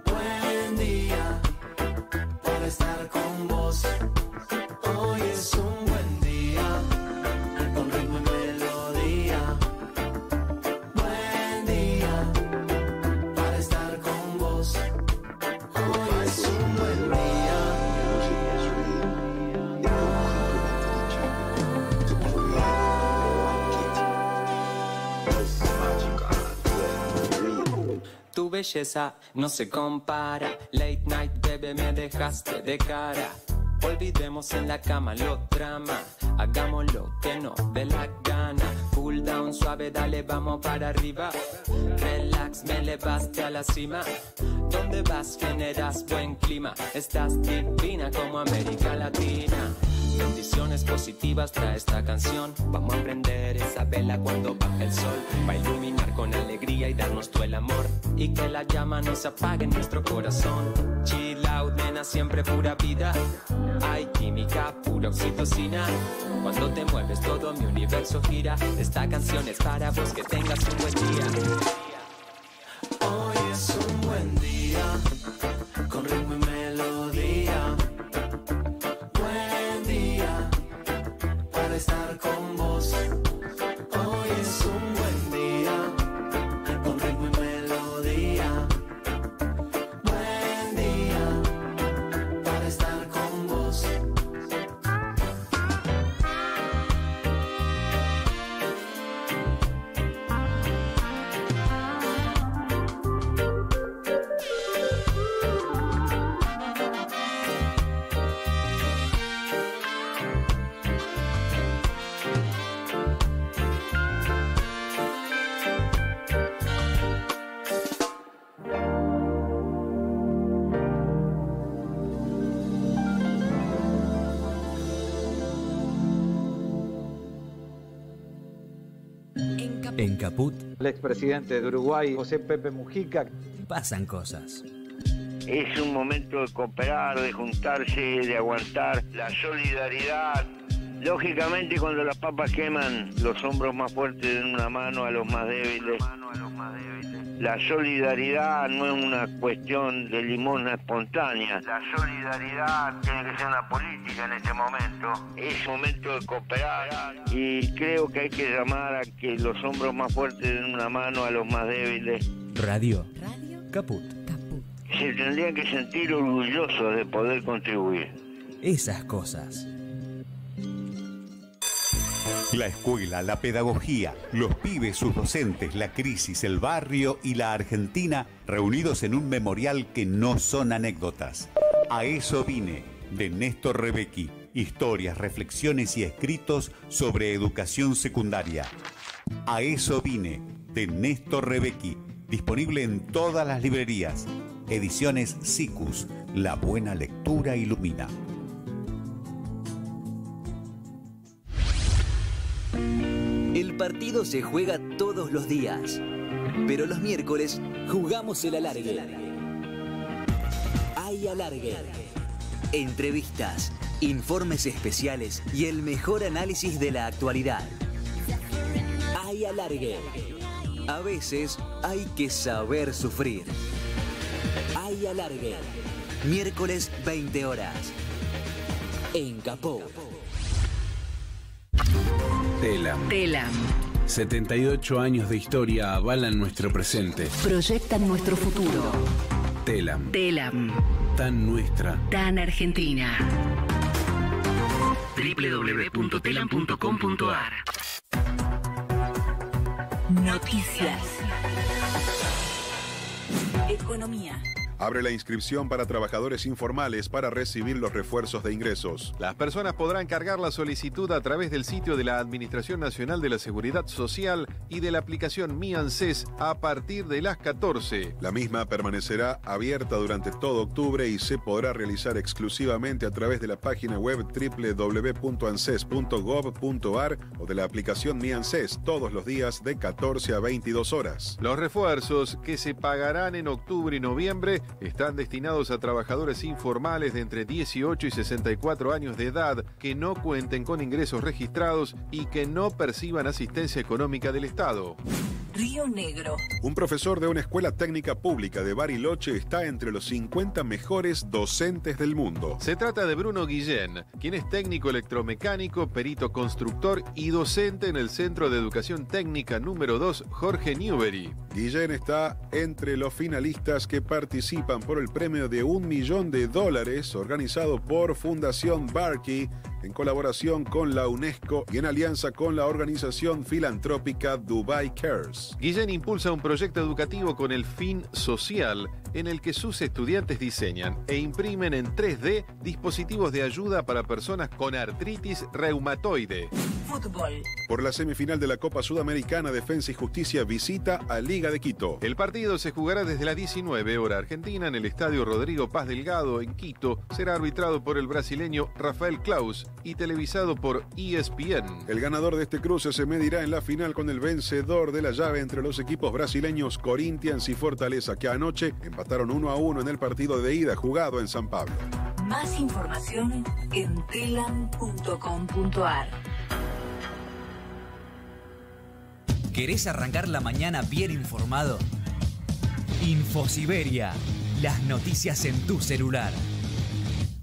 Buen día, para estar con vos. Hoy es un buen día, con ritmo y melodía. Buen día, para estar con vos. Hoy es un buen día. Tu belleza no se compara. Late night, bebé, me dejaste de cara. Olvidemos en la cama lo drama. Hagamos lo que nos dé la gana. Cool down, suave, dale, vamos para arriba. Relax, me elevaste a la cima. ¿Dónde vas? Generas buen clima. Estás divina como América Latina. Bendiciones positivas trae esta canción. Vamos a prender esa vela cuando baje el sol. Va a iluminar con alegría y darnos todo el amor. Y que la llama no se apague en nuestro corazón. Chill out, nena, siempre pura vida. Hay química, pura oxitocina. Cuando te mueves todo mi universo gira. Esta canción es para vos, que tengas un buen día. Hoy es un buen día, con ritmo y melodía. Buen día, para estar con vos. Hoy es un buen día, con ritmo y melodía. Buen En Caput. El expresidente de Uruguay, José Pepe Mujica. Pasan cosas. Es un momento de cooperar, de juntarse, de aguantar la solidaridad. Lógicamente, cuando las papas queman, los hombros más fuertes den una mano a los más débiles. La solidaridad no es una cuestión de limosna espontánea. La solidaridad tiene que ser una política en este momento. Es momento de cooperar y creo que hay que llamar a que los hombros más fuertes den una mano a los más débiles. Radio Caput. Se tendrían que sentir orgullosos de poder contribuir. Esas cosas. La escuela, la pedagogía, los pibes, sus docentes, la crisis, el barrio y la Argentina reunidos en un memorial que no son anécdotas. A eso vine, de Néstor Rebecki. Historias, reflexiones y escritos sobre educación secundaria. A eso vine, de Néstor Rebecki. Disponible en todas las librerías. Ediciones Sicus. La buena lectura ilumina. El partido se juega todos los días, pero los miércoles jugamos el alargue. Hay alargue. Entrevistas, informes especiales y el mejor análisis de la actualidad. Hay alargue. A veces hay que saber sufrir. Hay alargue. Miércoles 20 horas. En Capó. Telam. 78 años de historia avalan nuestro presente. Proyectan nuestro futuro. Telam. Tan nuestra. Tan argentina. www.telam.com.ar. Noticias. Economía. Abre la inscripción para trabajadores informales para recibir los refuerzos de ingresos. Las personas podrán cargar la solicitud a través del sitio de la Administración Nacional de la Seguridad Social y de la aplicación Mi ANSES a partir de las 14. La misma permanecerá abierta durante todo octubre y se podrá realizar exclusivamente a través de la página web www.anses.gov.ar o de la aplicación Mi ANSES todos los días de 14 a 22 horas. Los refuerzos que se pagarán en octubre y noviembre están destinados a trabajadores informales de entre 18 y 64 años de edad que no cuenten con ingresos registrados y que no perciban asistencia económica del Estado. Río Negro. Un profesor de una escuela técnica pública de Bariloche está entre los 50 mejores docentes del mundo. Se trata de Bruno Guillén, quien es técnico electromecánico, perito constructor y docente en el Centro de Educación Técnica número 2 Jorge Newbery. Guillén está entre los finalistas que participan por el premio de $1 millón organizado por Fundación Barkey en colaboración con la UNESCO y en alianza con la organización filantrópica Dubai Cares. Guillén impulsa un proyecto educativo con el fin social en el que sus estudiantes diseñan e imprimen en 3D dispositivos de ayuda para personas con artritis reumatoide. Fútbol. Por la semifinal de la Copa Sudamericana, Defensa y Justicia visita a Liga de Quito. El partido se jugará desde las 19 horas Argentina en el Estadio Rodrigo Paz Delgado en Quito. Será arbitrado por el brasileño Rafael Claus y televisado por ESPN. El ganador de este cruce se medirá en la final con el vencedor de la llave entre los equipos brasileños Corinthians y Fortaleza, que anoche empataron 1-1 en el partido de ida jugado en San Pablo. Más información en telam.com.ar. ¿Querés arrancar la mañana bien informado? Infosiberia, las noticias en tu celular.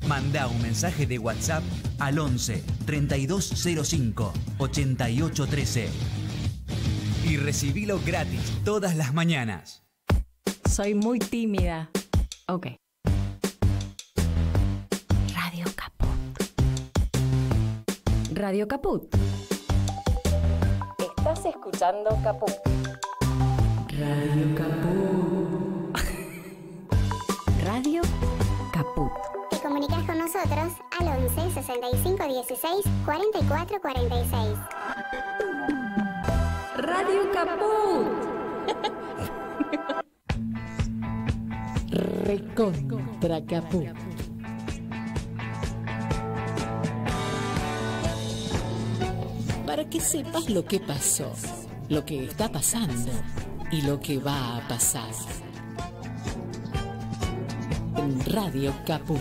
Mandá un mensaje de WhatsApp al 11 3205 8813 y recibilo gratis todas las mañanas. Soy muy tímida. Ok. Radio Caput. Radio Caput. Estás escuchando Caput. Radio Caput. Radio Caput. Te comunicas con nosotros al 11 65 16 44 46. Radio Caput. Recontra Caput. Para que sepas lo que pasó, lo que está pasando y lo que va a pasar. En Radio Caput.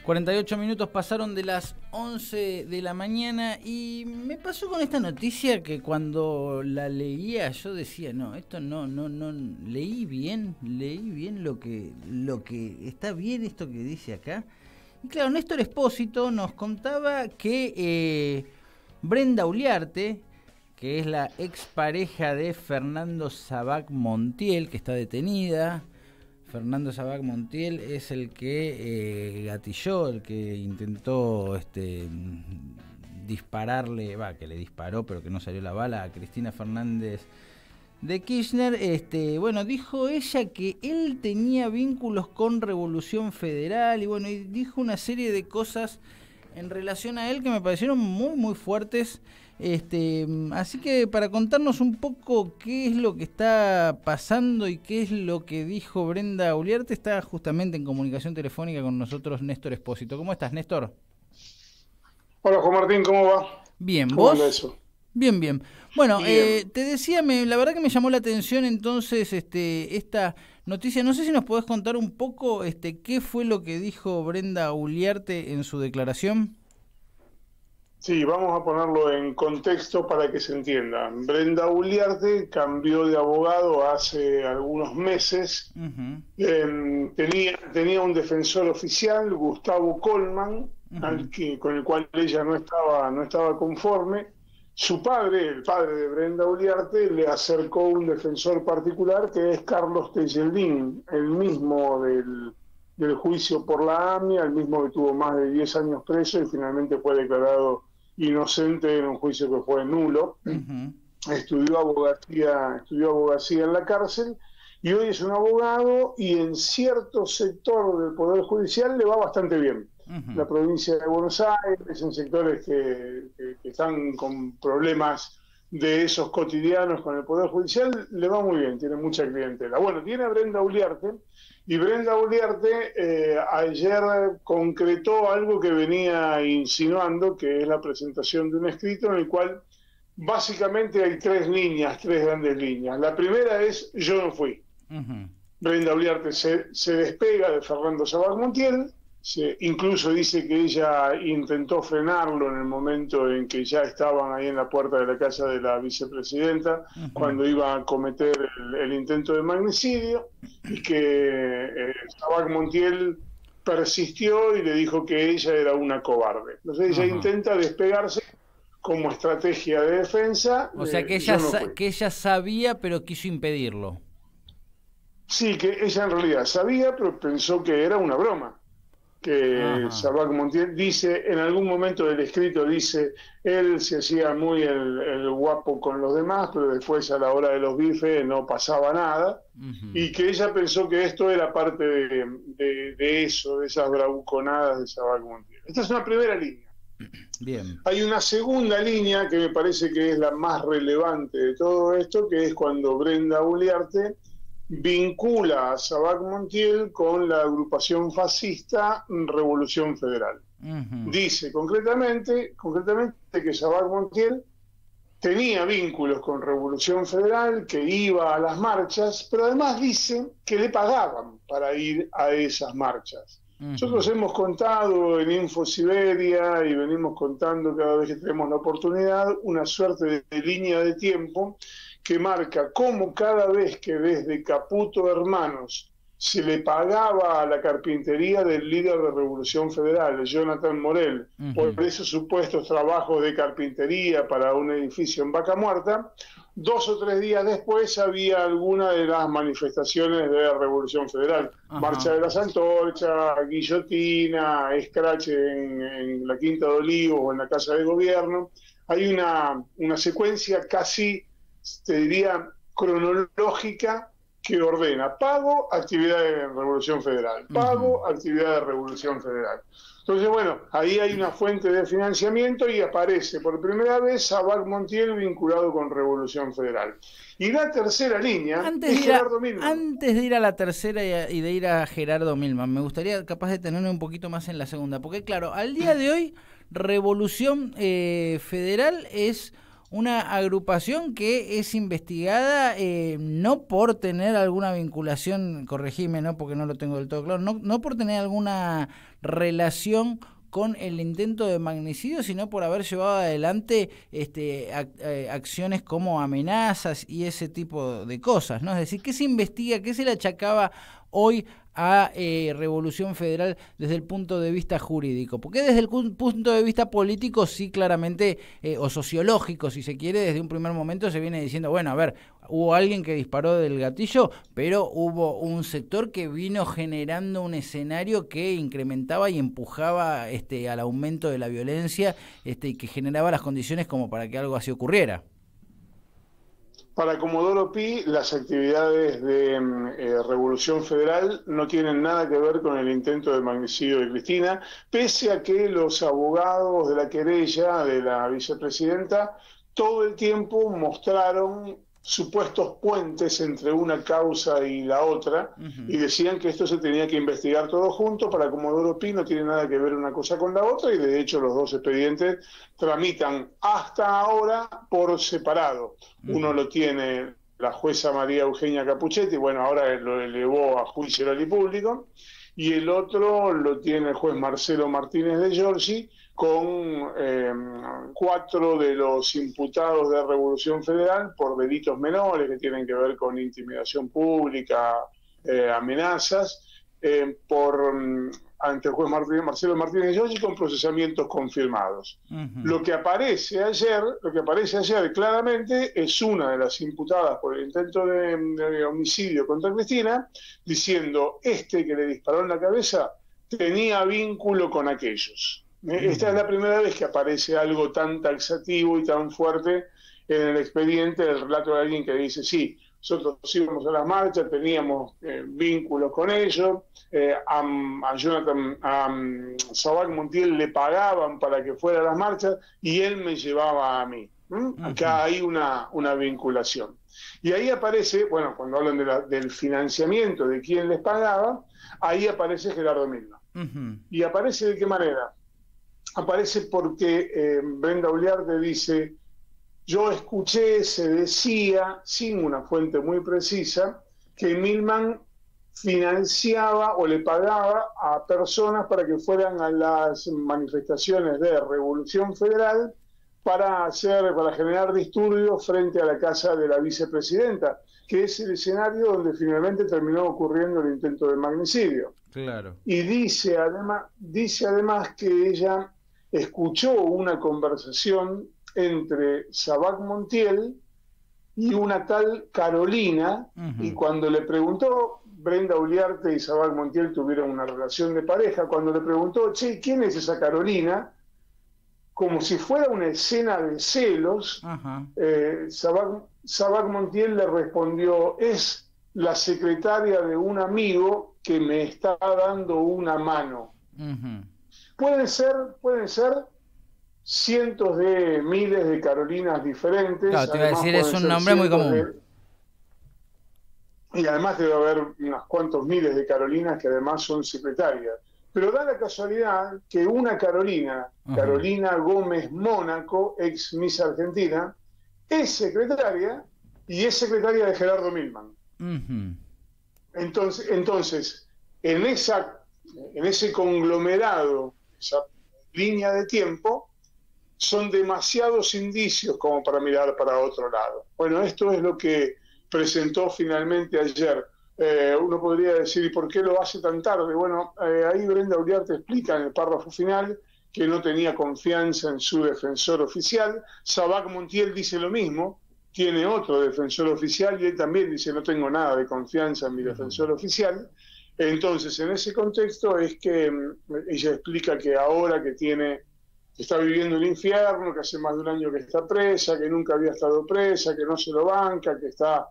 48 minutos pasaron de las 11 de la mañana y me pasó con esta noticia que cuando la leía yo decía, no, esto no, leí bien lo que está bien esto que dice acá. Y claro, Néstor Espósito nos contaba que Brenda Uliarte, que es la expareja de Fernando Sabac Montiel, que está detenida. Fernando Sabac Montiel es el que gatilló, el que intentó dispararle, que le disparó pero que no salió la bala a Cristina Fernández de Kirchner. Bueno, dijo ella que él tenía vínculos con Revolución Federal y dijo una serie de cosas en relación a él que me parecieron muy muy fuertes. Así que para contarnos un poco qué es lo que está pasando y qué es lo que dijo Brenda Uliarte, está justamente en comunicación telefónica con nosotros Néstor Espósito. ¿Cómo estás, Néstor? Hola, Juan Martín, ¿cómo va? Bien, ¿Cómo ¿vos? anda eso? Bien. Bueno, bien. Te decía, la verdad que me llamó la atención entonces esta noticia. No sé si nos podés contar un poco qué fue lo que dijo Brenda Uliarte en su declaración. Sí, vamos a ponerlo en contexto para que se entienda. Brenda Uliarte cambió de abogado hace algunos meses. Uh-huh. Tenía un defensor oficial, Gustavo Colman, Uh-huh. con el cual ella no estaba conforme. Su padre, el padre de Brenda Uliarte, le acercó un defensor particular que es Carlos Tejeldín, el mismo del juicio por la AMIA, el mismo que tuvo más de 10 años preso y finalmente fue declarado inocente en un juicio que fue nulo. Uh-huh. Estudió abogacía en la cárcel y hoy es un abogado y en cierto sector del Poder Judicial le va bastante bien. Uh-huh. La provincia de Buenos Aires, en sectores que están con problemas de esos cotidianos con el Poder Judicial, le va muy bien, tiene mucha clientela. Bueno, tiene a Brenda Uliarte, y Brenda Uliarte ayer concretó algo que venía insinuando, que es la presentación de un escrito en el cual básicamente hay tres grandes líneas. La primera es: yo no fui. Uh-huh. Brenda Uliarte se despega de Fernando Sabac Montiel, incluso dice que ella intentó frenarlo en el momento en que ya estaban ahí en la puerta de la casa de la vicepresidenta, uh-huh, cuando iba a cometer el intento de magnicidio, y que Sabac Montiel persistió y le dijo que ella era una cobarde. Entonces ella uh-huh intenta despegarse como estrategia de defensa. O sea que ella sabía pero quiso impedirlo. Sí, que ella en realidad sabía, pero pensó que era una broma. Que Sabac Montiel dice, en algún momento del escrito dice, él se hacía muy el guapo con los demás, pero después a la hora de los bifes no pasaba nada, uh-huh, y que ella pensó que esto era parte de eso, de esas bravuconadas de Sabac Montiel. Esta es una primera línea. Bien. Hay una segunda línea que me parece que es la más relevante de todo esto, que es cuando Brenda Uliarte vincula a Sabac Montiel con la agrupación fascista Revolución Federal. Uh-huh. Dice concretamente que Sabac Montiel tenía vínculos con Revolución Federal, que iba a las marchas, pero además dice que le pagaban para ir a esas marchas. Uh-huh. Nosotros hemos contado en Info Siberia y venimos contando cada vez que tenemos la oportunidad una suerte de línea de tiempo que marca cómo cada vez que desde Caputo Hermanos se le pagaba a la carpintería del líder de Revolución Federal, Jonathan Morel, uh-huh, por esos supuestos trabajos de carpintería para un edificio en Vaca Muerta, 2 o 3 días después había alguna de las manifestaciones de la Revolución Federal. Uh-huh. Marcha de las Antorchas, guillotina, scratch en la Quinta de Olivos o en la Casa de Gobierno. Hay una secuencia casi, te diría, cronológica que ordena pago, actividad de Revolución Federal, pago, actividad de Revolución Federal. Entonces, bueno, ahí hay una fuente de financiamiento y aparece por primera vez Sabac Montiel vinculado con Revolución Federal. Y la tercera línea es Gerardo Milman. Antes de ir a la tercera y de ir a Gerardo Milman, me gustaría capaz de tenerme un poquito más en la segunda, porque claro, al día de hoy Revolución Federal es una agrupación que es investigada no por tener alguna vinculación, corregime, ¿no? Porque no lo tengo del todo claro, no por tener alguna relación con el intento de magnicidio, sino por haber llevado adelante acciones como amenazas y ese tipo de cosas, ¿no? Es decir, ¿qué se investiga, qué se le achacaba hoy a Revolución Federal desde el punto de vista jurídico? Porque desde el punto de vista político sí claramente, o sociológico si se quiere, desde un primer momento se viene diciendo, bueno, a ver, hubo alguien que disparó del gatillo, pero hubo un sector que vino generando un escenario que incrementaba y empujaba al aumento de la violencia y que generaba las condiciones como para que algo así ocurriera. Para Comodoro Pi, las actividades de Revolución Federal no tienen nada que ver con el intento de magnicidio de Cristina, pese a que los abogados de la querella de la vicepresidenta todo el tiempo mostraron supuestos puentes entre una causa y la otra, y decían que esto se tenía que investigar todo junto. Para Comodoro Pi no tiene nada que ver una cosa con la otra, y de hecho los dos expedientes tramitan hasta ahora por separado. Uno lo tiene la jueza María Eugenia Capuchetti, bueno, ahora lo elevó a juicio oral y público, y el otro lo tiene el juez Marcelo Martínez de Giorgi, con 4 de los imputados de Revolución Federal por delitos menores que tienen que ver con intimidación pública, amenazas, ante el juez Marcelo Martínez de Giorgi, con procesamientos confirmados. Lo que aparece ayer claramente es una de las imputadas por el intento de homicidio contra Cristina, diciendo que le disparó en la cabeza tenía vínculo con aquellos. Esta es la primera vez que aparece algo tan taxativo y tan fuerte en el expediente, el relato de alguien que dice, sí, nosotros íbamos a las marchas, teníamos vínculos con ellos, a Sabac Montiel le pagaban para que fuera a las marchas y él me llevaba a mí. Acá hay una vinculación. Y ahí aparece, bueno, cuando hablan del financiamiento, de quién les pagaba, ahí aparece Gerardo Milman. ¿Y aparece de qué manera? Aparece porque Brenda Uliarte dice, yo escuché, se decía, sin una fuente muy precisa, que Milman financiaba o le pagaba a personas para que fueran a las manifestaciones de Revolución Federal para generar disturbios frente a la casa de la vicepresidenta, que es el escenario donde finalmente terminó ocurriendo el intento de magnicidio. Claro. Y dice además que ella escuchó una conversación entre Sabac Montiel y una tal Carolina, y cuando le preguntó, Brenda Uliarte y Sabac Montiel tuvieron una relación de pareja, cuando le preguntó, che, ¿quién es esa Carolina?, como si fuera una escena de celos, Sabac Montiel le respondió, es la secretaria de un amigo que me está dando una mano. Pueden ser cientos de miles de Carolinas diferentes. Claro, te iba a decir, es un nombre muy común. Y además debe haber unos cuantos miles de Carolinas que además son secretarias. Pero da la casualidad que una Carolina, Carolina Gómez Mónaco, ex Miss Argentina, es secretaria y es secretaria de Gerardo Milman. Entonces, en ese conglomerado, esa línea de tiempo, son demasiados indicios como para mirar para otro lado. Bueno, esto es lo que presentó finalmente ayer. Uno podría decir, ¿y por qué lo hace tan tarde? Bueno, ahí Brenda Uliarte explica en el párrafo final que no tenía confianza en su defensor oficial. Sabac Montiel dice lo mismo, tiene otro defensor oficial y él también dice, no tengo nada de confianza en mi defensor oficial. Entonces, en ese contexto es que ella explica que ahora que está viviendo el infierno, que hace más de un año que está presa, que nunca había estado presa, que no se lo banca, que está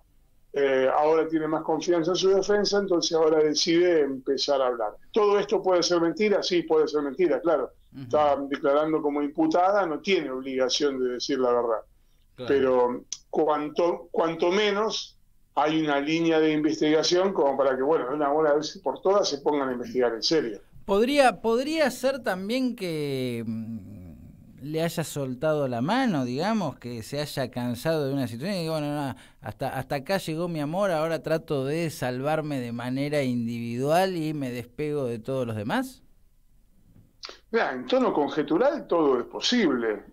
ahora tiene más confianza en su defensa, entonces ahora decide empezar a hablar. ¿Todo esto puede ser mentira? Sí, puede ser mentira, claro. Está declarando como imputada, no tiene obligación de decir la verdad. Claro. Pero cuanto menos hay una línea de investigación como para que, bueno, de una buena vez por todas se pongan a investigar en serio. ¿Podría ser también que le haya soltado la mano, digamos, que se haya cansado de una situación y digo, bueno, no, hasta acá llegó mi amor, ahora trato de salvarme de manera individual y me despego de todos los demás? Mira, en tono conjetural todo es posible.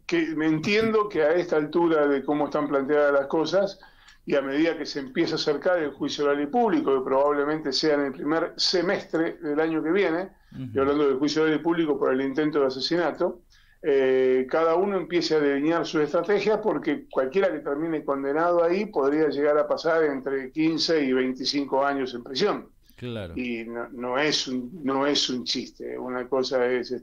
Que me entiendo que a esta altura de cómo están planteadas las cosas y a medida que se empieza a acercar el juicio oral y público, que probablemente sea en el primer semestre del año que viene, y hablando del juicio oral y público por el intento de asesinato, cada uno empiece a delinear su estrategia, porque cualquiera que termine condenado ahí podría llegar a pasar entre 15 y 25 años en prisión. Claro. Y no es un chiste. Una cosa es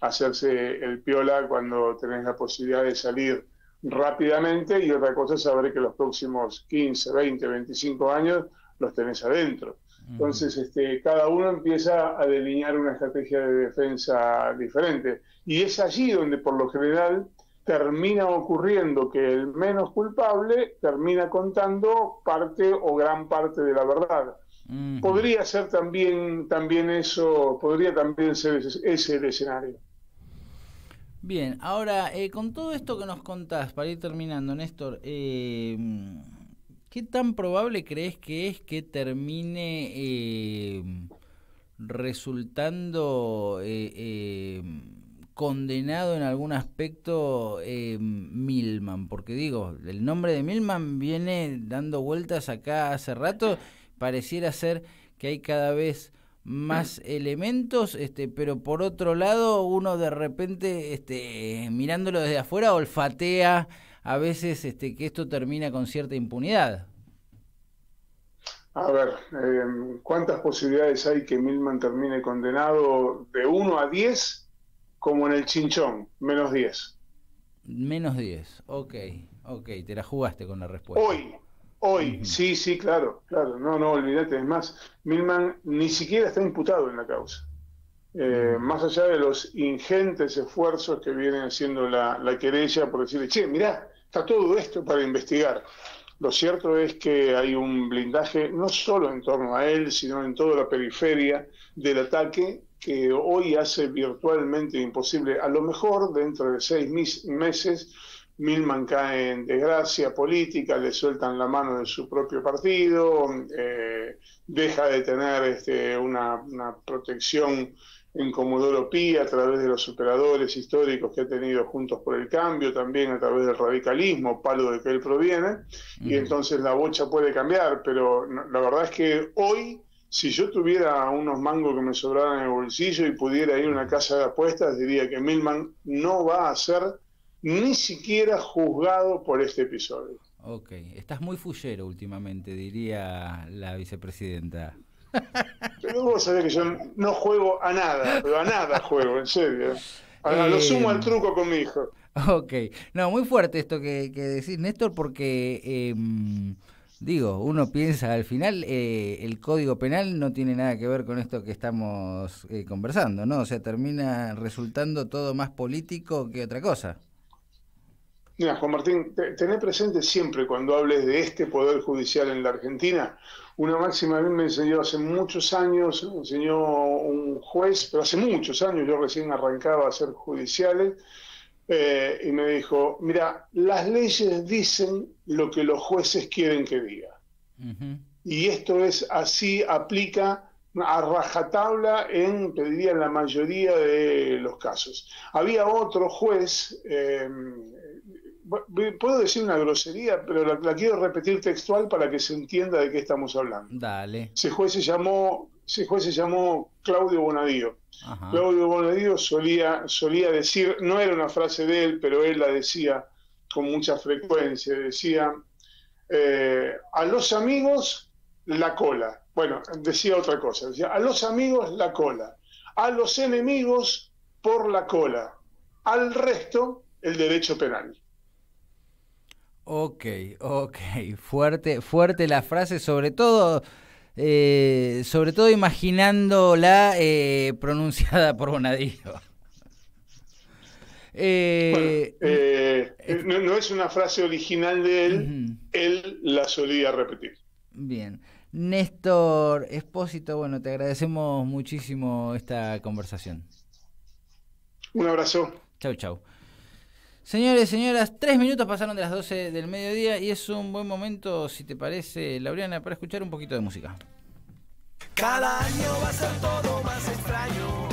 hacerse el piola cuando tenés la posibilidad de salir rápidamente, y otra cosa es saber que los próximos 15, 20, 25 años los tenés adentro. Entonces, cada uno empieza a delinear una estrategia de defensa diferente. Y es allí donde, por lo general, termina ocurriendo que el menos culpable termina contando parte o gran parte de la verdad. Podría ser también eso, podría también ser ese el escenario. Bien, ahora, con todo esto que nos contás, para ir terminando, Néstor, ¿qué tan probable crees que es que termine resultando condenado en algún aspecto Milman? Porque digo, el nombre de Milman viene dando vueltas acá hace rato, pareciera ser que hay cada vez más elementos, pero por otro lado uno de repente mirándolo desde afuera olfatea a veces que esto termina con cierta impunidad. A ver, ¿cuántas posibilidades hay que Milman termine condenado? De 1 a 10, como en el Chinchón, menos 10. Menos 10, ok, te la jugaste con la respuesta. Hoy, sí, claro, no, olvídate, es más, Milman ni siquiera está imputado en la causa. Más allá de los ingentes esfuerzos que viene haciendo la querella por decirle, che, mirá, está todo esto para investigar. Lo cierto es que hay un blindaje no solo en torno a él, sino en toda la periferia del ataque, que hoy hace virtualmente imposible. A lo mejor dentro de 6 meses Milman cae en desgracia política, le sueltan la mano de su propio partido, deja de tener una protección en Comodoro Pi a través de los operadores históricos que ha tenido Juntos por el Cambio, también a través del radicalismo, palo de que él proviene, y entonces la bocha puede cambiar, pero la verdad es que hoy, si yo tuviera unos mangos que me sobraran en el bolsillo y pudiera ir a una casa de apuestas, diría que Milman no va a ser ni siquiera juzgado por este episodio. Ok, estás muy fullero últimamente, diría la vicepresidenta. Pero vos sabés que yo no juego a nada, pero a nada juego, en serio. A lo sumo al truco con mi hijo. Ok, no, muy fuerte esto que decís, Néstor, porque digo, uno piensa al final el Código Penal no tiene nada que ver con esto que estamos conversando, ¿no? O sea, termina resultando todo más político que otra cosa. Mira, Juan Martín, tené presente siempre cuando hables de este Poder Judicial en la Argentina, una máxima a mí me enseñó hace muchos años, me enseñó un juez, pero hace muchos años, yo recién arrancaba a ser judiciales, y me dijo, mira, las leyes dicen lo que los jueces quieren que diga. Y esto es así, aplica a rajatabla te diría, en la mayoría de los casos. Había otro juez, puedo decir una grosería, pero la quiero repetir textual para que se entienda de qué estamos hablando. Dale. Ese juez se llamó Claudio Bonadío. Ajá. Claudio Bonadío solía decir, no era una frase de él, pero él la decía con mucha frecuencia, decía, a los amigos la cola. Bueno, decía otra cosa, decía, a los amigos la cola, a los enemigos por la cola, al resto el derecho penal. Ok. Fuerte la frase, sobre todo imaginándola pronunciada por Bonadío. No es una frase original de él, él la solía repetir. Bien. Néstor Espósito, bueno, te agradecemos muchísimo esta conversación. Un abrazo. Chau. Señores, señoras, 3 minutos pasaron de las 12 del mediodía y es un buen momento, si te parece, Laureana, para escuchar un poquito de música. Cada año va a ser todo más extraño,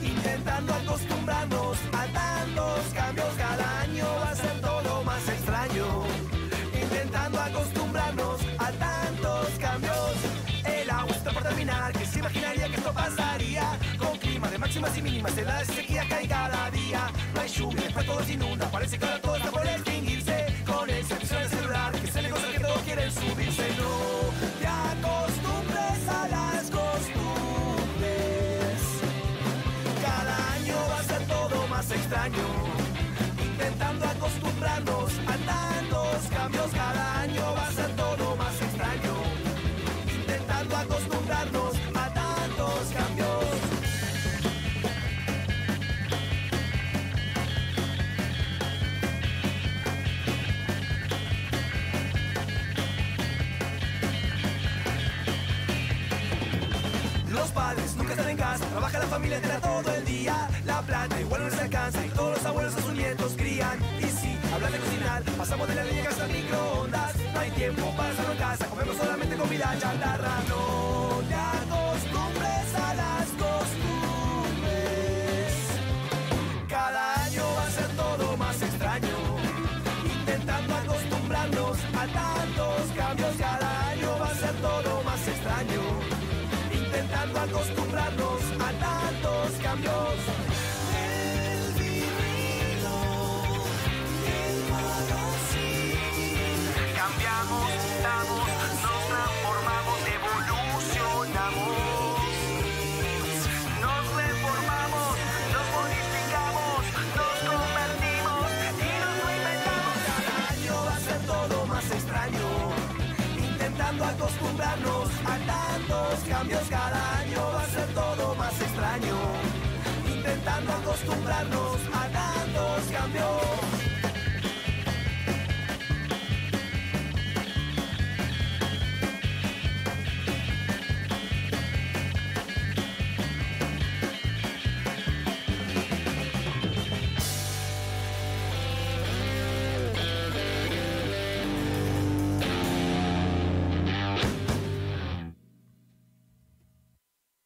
intentando acostumbrarnos a tantos cambios. Cada año va a ser todo más extraño, intentando acostumbrarnos a tantos cambios. El agua está por terminar, que se imaginaría que esto pasaría, con clima de máximas y mínimas, heladas y sequía cae cada día. No hay lluvia, después todo se inunda, parece que ahora todo está por extinguirse, con el servicio del celular, que es el negocio que todos quieren subirse. No te acostumbres a las costumbres, cada año va a ser todo más extraño, intentando acostumbrarnos a tantos cambios. Cada año va a ser todo más extraño, intentando acostumbrarnos a tantos cambios. Los padres nunca están en casa, trabaja la familia entera todo el día. La plata igual no les alcanza y todos los abuelos a sus nietos crían. Y si hablan de cocinar, pasamos de la leña hasta el microondas. No hay tiempo para hacerlo en casa, comemos solamente comida chatarra. No te acostumbres a las costumbres, cada año va a ser todo más extraño, intentando acostumbrarnos a tantos cambios. Cada año va a ser todo más extraño, intentando acostumbrarnos a tantos cambios. El vivido, el conocido. Cambiamos, damos, nos transformamos, evolucionamos. Nos reformamos, nos modificamos, nos convertimos y nos reinventamos. Cada año va a ser todo más extraño, intentando acostumbrarnos a tantos cambios. Cada año va a ser todo más extraño, intentando acostumbrarnos a tantos cambios.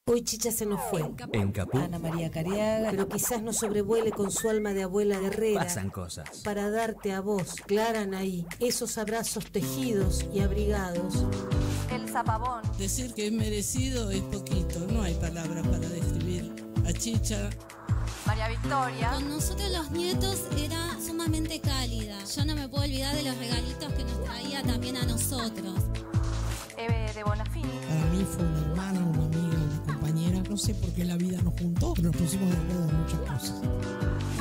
Hoy Chicha se nos fue. En Caput Ana María Cariaga, pero quizás nos sobrevuele con su alma de abuela guerrera. pasan cosas. Para darte a vos, Clara Anaí, esos abrazos tejidos y abrigados. El zapabón. Decir que es merecido es poquito, no hay palabras para describir a Chicha. María Victoria. Con nosotros los nietos era sumamente cálida. Yo no me puedo olvidar de los regalitos que nos traía también a nosotros. Eve de Bonafini. Para mí fue una hermana, una amiga, una compañera. No sé por qué la vida nos juntó, pero nos pusimos de acuerdo en muchas cosas.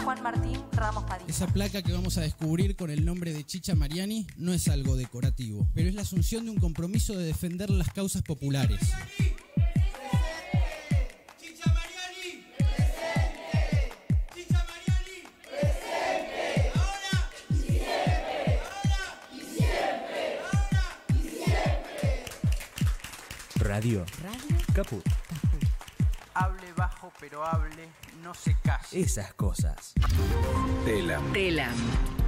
Juan Martín Ramos Padilla. Esa placa que vamos a descubrir con el nombre de Chicha Mariani no es algo decorativo, pero es la asunción de un compromiso de defender las causas populares. Radio Caput. Hable bajo, pero hable, no se case. Esas cosas. Telam.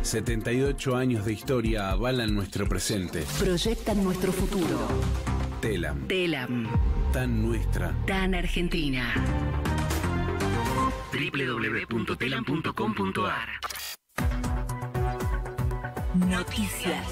78 años de historia avalan nuestro presente. Proyectan nuestro futuro. Telam. Tan nuestra. Tan argentina. www.telam.com.ar. Noticias.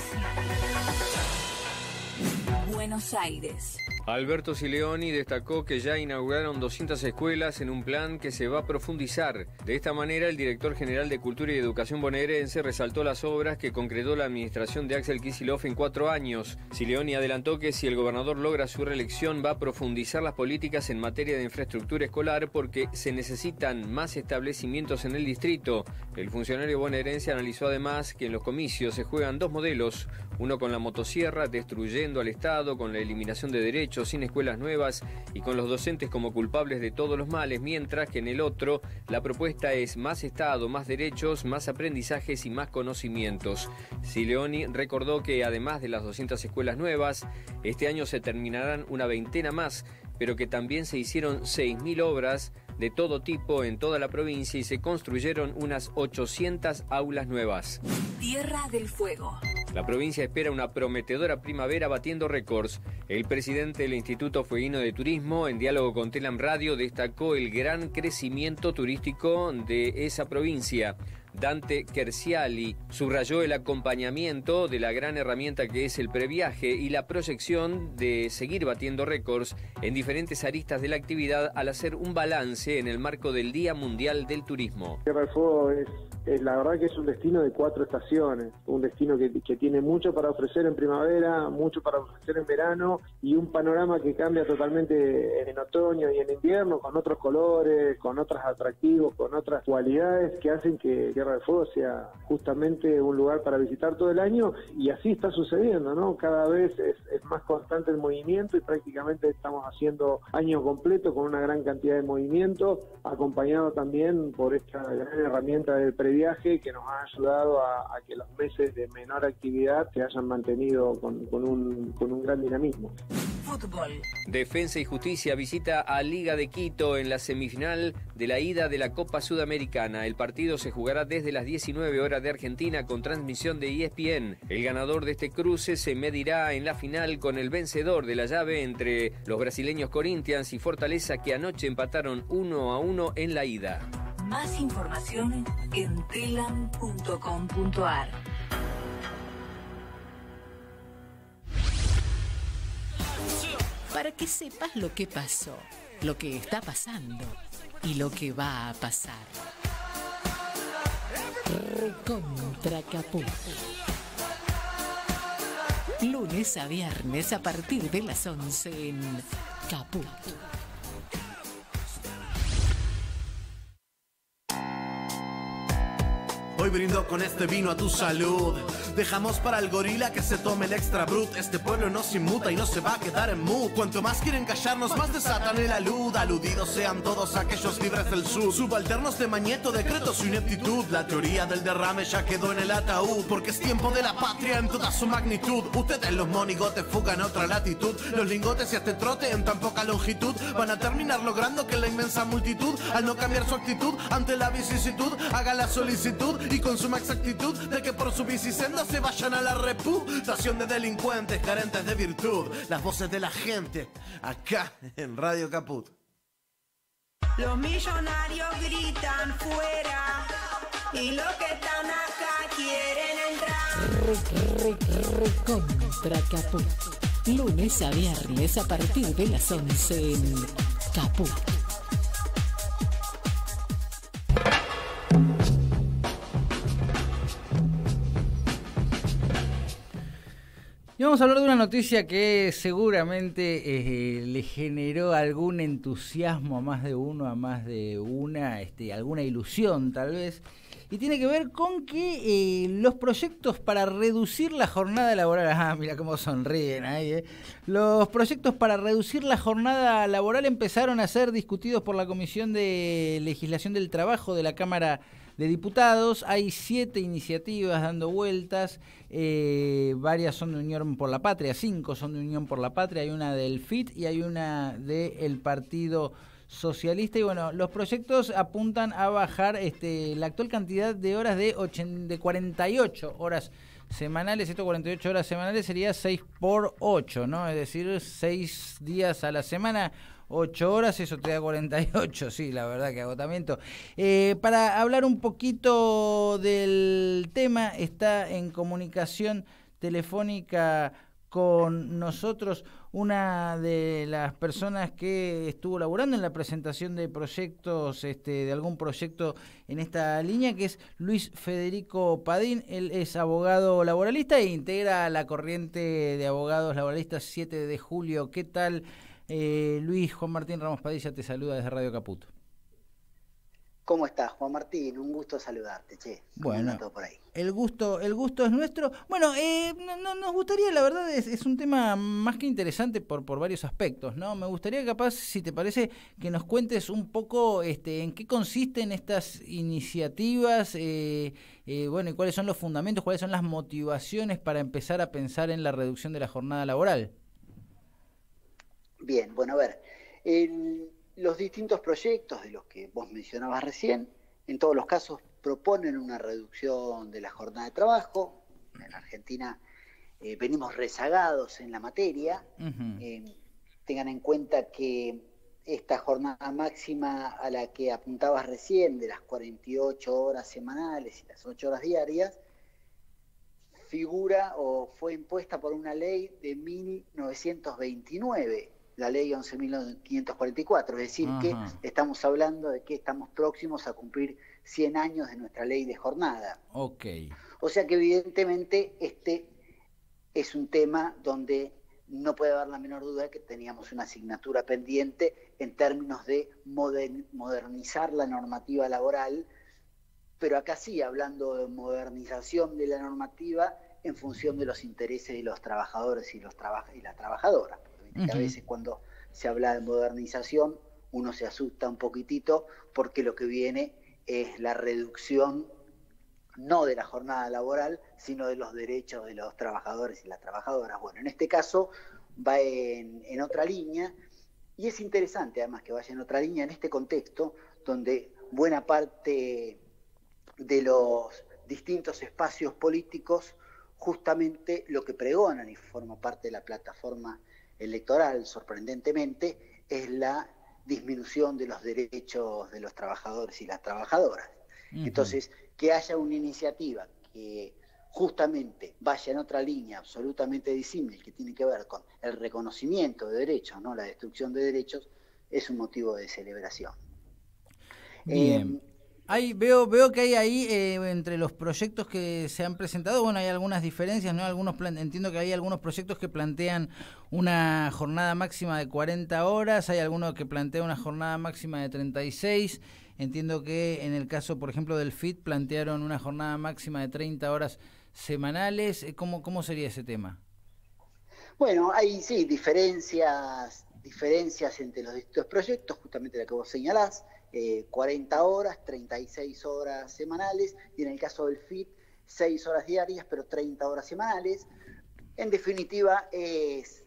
Buenos Aires. Alberto Sileoni destacó que ya inauguraron 200 escuelas en un plan que se va a profundizar. De esta manera, el director general de Cultura y Educación bonaerense resaltó las obras que concretó la administración de Axel Kicillof en 4 años. Sileoni adelantó que si el gobernador logra su reelección, va a profundizar las políticas en materia de infraestructura escolar porque se necesitan más establecimientos en el distrito. El funcionario bonaerense analizó además que en los comicios se juegan 2 modelos, uno con la motosierra, destruyendo al Estado, con la eliminación de derechos, sin escuelas nuevas y con los docentes como culpables de todos los males, mientras que en el otro la propuesta es más Estado, más derechos, más aprendizajes y más conocimientos. Sileoni recordó que además de las 200 escuelas nuevas, este año se terminarán una veintena más, pero que también se hicieron 6.000 obras de todo tipo en toda la provincia y se construyeron unas 800 aulas nuevas. Tierra del Fuego. La provincia espera una prometedora primavera batiendo récords. El presidente del Instituto Fueguino de Turismo, en diálogo con Telam Radio, destacó el gran crecimiento turístico de esa provincia. Dante Kerciali subrayó el acompañamiento de la gran herramienta que es el previaje y la proyección de seguir batiendo récords en diferentes aristas de la actividad al hacer un balance en el marco del Día Mundial del Turismo. Tierra del Fuego es la verdad que es un destino de 4 estaciones, un destino que tiene mucho para ofrecer en primavera, mucho para ofrecer en verano y un panorama que cambia totalmente en otoño y en invierno con otros colores, con otros atractivos, con otras cualidades que hacen que Tierra del Fuego sea justamente un lugar para visitar todo el año y así está sucediendo, ¿no? Cada vez es más constante el movimiento y prácticamente estamos haciendo año completo con una gran cantidad de movimiento, acompañado también por esta gran herramienta del previaje que nos ha ayudado a que los meses de menor actividad se hayan mantenido con un gran dinamismo. Fútbol. Defensa y Justicia visita a Liga de Quito en la semifinal de la ida de la Copa Sudamericana. El partido se jugará desde las 19 horas de Argentina con transmisión de ESPN. El ganador de este cruce se medirá en la final con el vencedor de la llave entre los brasileños Corinthians y Fortaleza, que anoche empataron 1-1 en la ida. Más información en telam.com.ar. Para que sepas lo que pasó, lo que está pasando y lo que va a pasar. Recontra Caput. Lunes a viernes a partir de las 11 en Caput. Hoy brindo con este vino a tu salud. Dejamos para el gorila que se tome el extra brut. Este pueblo no se inmuta y no se va a quedar en mood. Cuanto más quieren callarnos, más desatan el alud. Aludidos sean todos aquellos libres del sur. Subalternos de mañeto, decreto su ineptitud. La teoría del derrame ya quedó en el ataúd, porque es tiempo de la patria en toda su magnitud. Ustedes los monigotes fugan a otra latitud. Los lingotes y este trote en tan poca longitud van a terminar logrando que la inmensa multitud, al no cambiar su actitud ante la vicisitud, haga la solicitud y consuma exactitud de que por su bicisenda se vayan a la reputación de delincuentes carentes de virtud. Las voces de la gente acá en Radio Caput. Los millonarios gritan fuera y los que están acá quieren entrar. Recontra Caput. Lunes a viernes a partir de las 11 en Caput. Y vamos a hablar de una noticia que seguramente le generó algún entusiasmo a más de uno, a más de una, alguna ilusión tal vez. Y tiene que ver con que los proyectos para reducir la jornada laboral... mira cómo sonríen ahí, Los proyectos para reducir la jornada laboral empezaron a ser discutidos por la Comisión de Legislación del Trabajo de la Cámara de Diputados. Hay 7 iniciativas dando vueltas, varias son de Unión por la Patria, 5 son de Unión por la Patria, hay una del FIT y hay una del Partido Socialista. Y bueno, los proyectos apuntan a bajar la actual cantidad de horas de 48 horas semanales. Esto 48 horas semanales sería 6 por 8, ¿no? Es decir, 6 días a la semana, 8 horas, eso te da 48, sí, la verdad que agotamiento. Para hablar un poquito del tema, está en comunicación telefónica con nosotros una de las personas que estuvo laburando en la presentación de proyectos, de algún proyecto en esta línea, que es Luis Federico Padín. Él es abogado laboralista e integra la corriente de abogados laboralistas 7 de julio. ¿Qué tal, Luis? Juan Martín Ramos Padilla te saluda desde Radio Caput. ¿Cómo estás, Juan Martín? Un gusto saludarte, che. Bueno, todo por ahí? El gusto es nuestro. Bueno, nos gustaría, la verdad, es un tema más que interesante por varios aspectos, ¿no? Me gustaría, capaz, si te parece, que nos cuentes un poco en qué consisten estas iniciativas, bueno, y cuáles son los fundamentos, cuáles son las motivaciones para empezar a pensar en la reducción de la jornada laboral. Bien, bueno, a ver, los distintos proyectos de los que vos mencionabas recién, en todos los casos proponen una reducción de la jornada de trabajo. En Argentina venimos rezagados en la materia. Tengan en cuenta que esta jornada máxima a la que apuntabas recién, de las 48 horas semanales y las 8 horas diarias, figura o fue impuesta por una ley de 1929, la ley 11.544, es decir, que estamos hablando de que estamos próximos a cumplir 100 años de nuestra ley de jornada. Ok. O sea que evidentemente este es un tema donde no puede haber la menor duda de que teníamos una asignatura pendiente en términos de modernizar la normativa laboral, pero acá sí, hablando de modernización de la normativa en función de los intereses de los trabajadores y las trabajadoras. Que a veces cuando se habla de modernización uno se asusta un poquitito porque lo que viene es la reducción no de la jornada laboral, sino de los derechos de los trabajadores y las trabajadoras. Bueno, en este caso va en otra línea, y es interesante además que vaya en otra línea en este contexto donde buena parte de los distintos espacios políticos justamente lo que pregonan y forma parte de la plataforma electoral, sorprendentemente, es la disminución de los derechos de los trabajadores y las trabajadoras. Entonces, que haya una iniciativa que justamente vaya en otra línea absolutamente disímil, que tiene que ver con el reconocimiento de derechos, no la destrucción de derechos, es un motivo de celebración. Bien. Veo que hay ahí, entre los proyectos que se han presentado, bueno, hay algunas diferencias, ¿no? Entiendo que hay algunos proyectos que plantean una jornada máxima de 40 horas, hay algunos que plantean una jornada máxima de 36, entiendo que en el caso, por ejemplo, del FIT, plantearon una jornada máxima de 30 horas semanales. ¿Cómo sería ese tema? Bueno, hay sí diferencias entre los distintos proyectos, justamente la que vos señalás. 40 horas, 36 horas semanales, y en el caso del FIT, 6 horas diarias, pero 30 horas semanales. En definitiva, es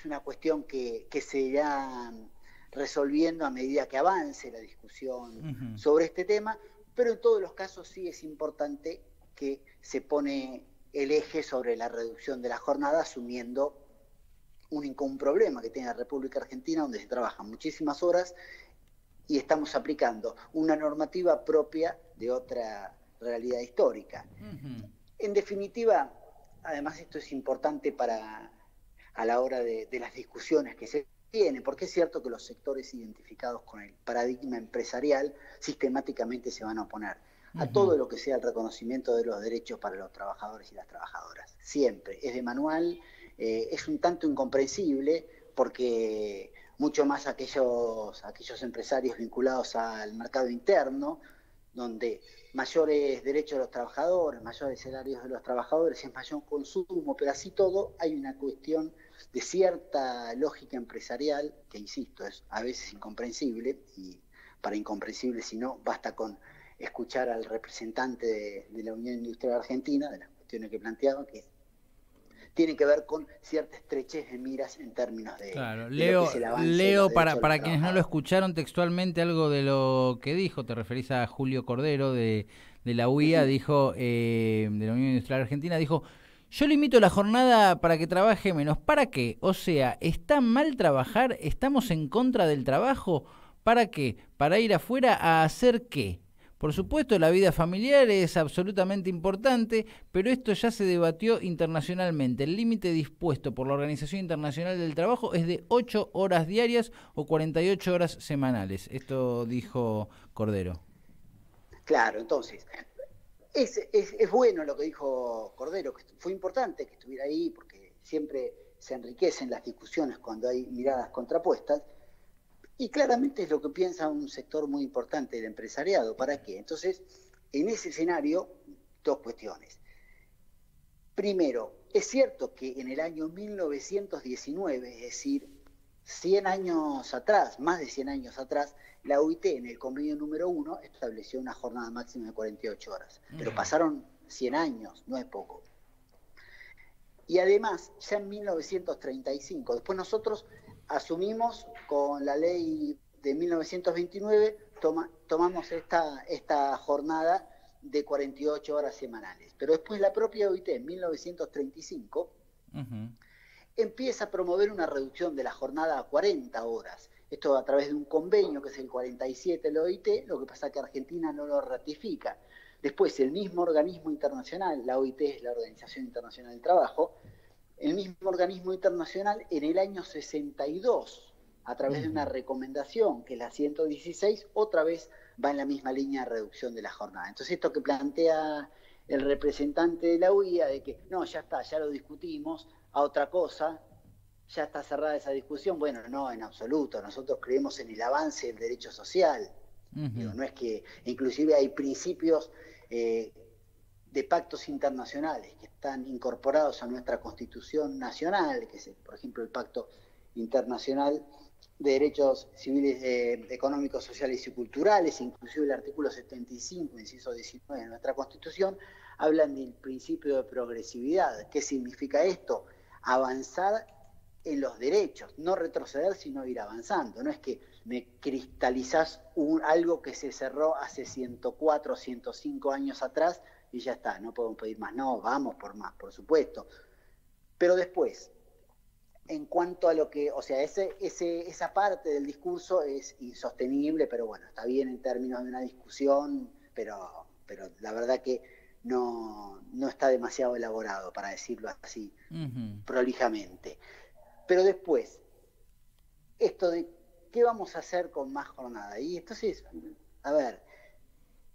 una cuestión que se irá resolviendo a medida que avance la discusión sobre este tema, pero en todos los casos sí es importante que se pone el eje sobre la reducción de la jornada, asumiendo un problema que tiene la República Argentina, donde se trabajan muchísimas horas y estamos aplicando una normativa propia de otra realidad histórica. En definitiva, además esto es importante a la hora de las discusiones que se tienen, porque es cierto que los sectores identificados con el paradigma empresarial sistemáticamente se van a oponer a todo lo que sea el reconocimiento de los derechos para los trabajadores y las trabajadoras. Siempre, es de manual, es un tanto incomprensible, porque mucho más aquellos empresarios vinculados al mercado interno, donde mayores derechos de los trabajadores, mayores salarios de los trabajadores, es mayor consumo, pero así todo hay una cuestión de cierta lógica empresarial que, insisto, es a veces incomprensible, y para incomprensible, si no, basta con escuchar al representante de la Unión Industrial Argentina, de las cuestiones que planteaba, que tiene que ver con cierta estrechez de miras en términos de... Claro, de lo que es el avance de leo los derechos para de los quienes no lo escucharon textualmente algo de lo que dijo. Te referís a Julio Cordero de la UIA, dijo, de la Unión Industrial Argentina, dijo: yo limito la jornada para que trabaje menos. ¿Para qué? O sea, ¿está mal trabajar? ¿Estamos en contra del trabajo? ¿Para qué? ¿Para ir afuera a hacer qué? Por supuesto, la vida familiar es absolutamente importante, pero esto ya se debatió internacionalmente. El límite dispuesto por la Organización Internacional del Trabajo es de 8 horas diarias o 48 horas semanales. Esto dijo Cordero. Claro, entonces, es bueno lo que dijo Cordero, que fue importante que estuviera ahí, porque siempre se enriquecen las discusiones cuando hay miradas contrapuestas. Y claramente es lo que piensa un sector muy importante del empresariado. ¿Para qué? Entonces, en ese escenario, dos cuestiones. Primero, es cierto que en el año 1919, es decir, 100 años atrás, más de 100 años atrás, la OIT en el convenio número 1 estableció una jornada máxima de 48 horas. Pero pasaron 100 años, no es poco. Y además, ya en 1935, después nosotros asumimos con la ley de 1929, tomamos esta jornada de 48 horas semanales. Pero después la propia OIT en 1935 empieza a promover una reducción de la jornada a 40 horas. Esto a través de un convenio que es el 47 de la OIT, lo que pasa es que Argentina no lo ratifica. Después el mismo organismo internacional, la OIT es la Organización Internacional del Trabajo, el mismo organismo internacional en el año 62, a través de una recomendación, que es la 116, otra vez va en la misma línea de reducción de la jornada. Entonces esto que plantea el representante de la UIA, de que no, ya está, ya lo discutimos, a otra cosa, ya está cerrada esa discusión, bueno, no, en absoluto, nosotros creemos en el avance del derecho social. Digo, no es que, inclusive hay principios de pactos internacionales que están incorporados a nuestra Constitución Nacional, que es, por ejemplo, el Pacto Internacional de Derechos Civiles, Económicos, Sociales y Culturales, inclusive el artículo 75, inciso 19 de nuestra Constitución, hablan del principio de progresividad. ¿Qué significa esto? Avanzar en los derechos, no retroceder, sino ir avanzando. No es que me cristalizás algo que se cerró hace 104, 105 años atrás y ya está, no podemos pedir más. No, vamos por más, por supuesto. Pero después, en cuanto a lo que, o sea, esa parte del discurso es insostenible, pero bueno, está bien en términos de una discusión, pero la verdad que no está demasiado elaborado, para decirlo así, prolijamente. Pero después, esto de qué vamos a hacer con más jornada. Y entonces, a ver,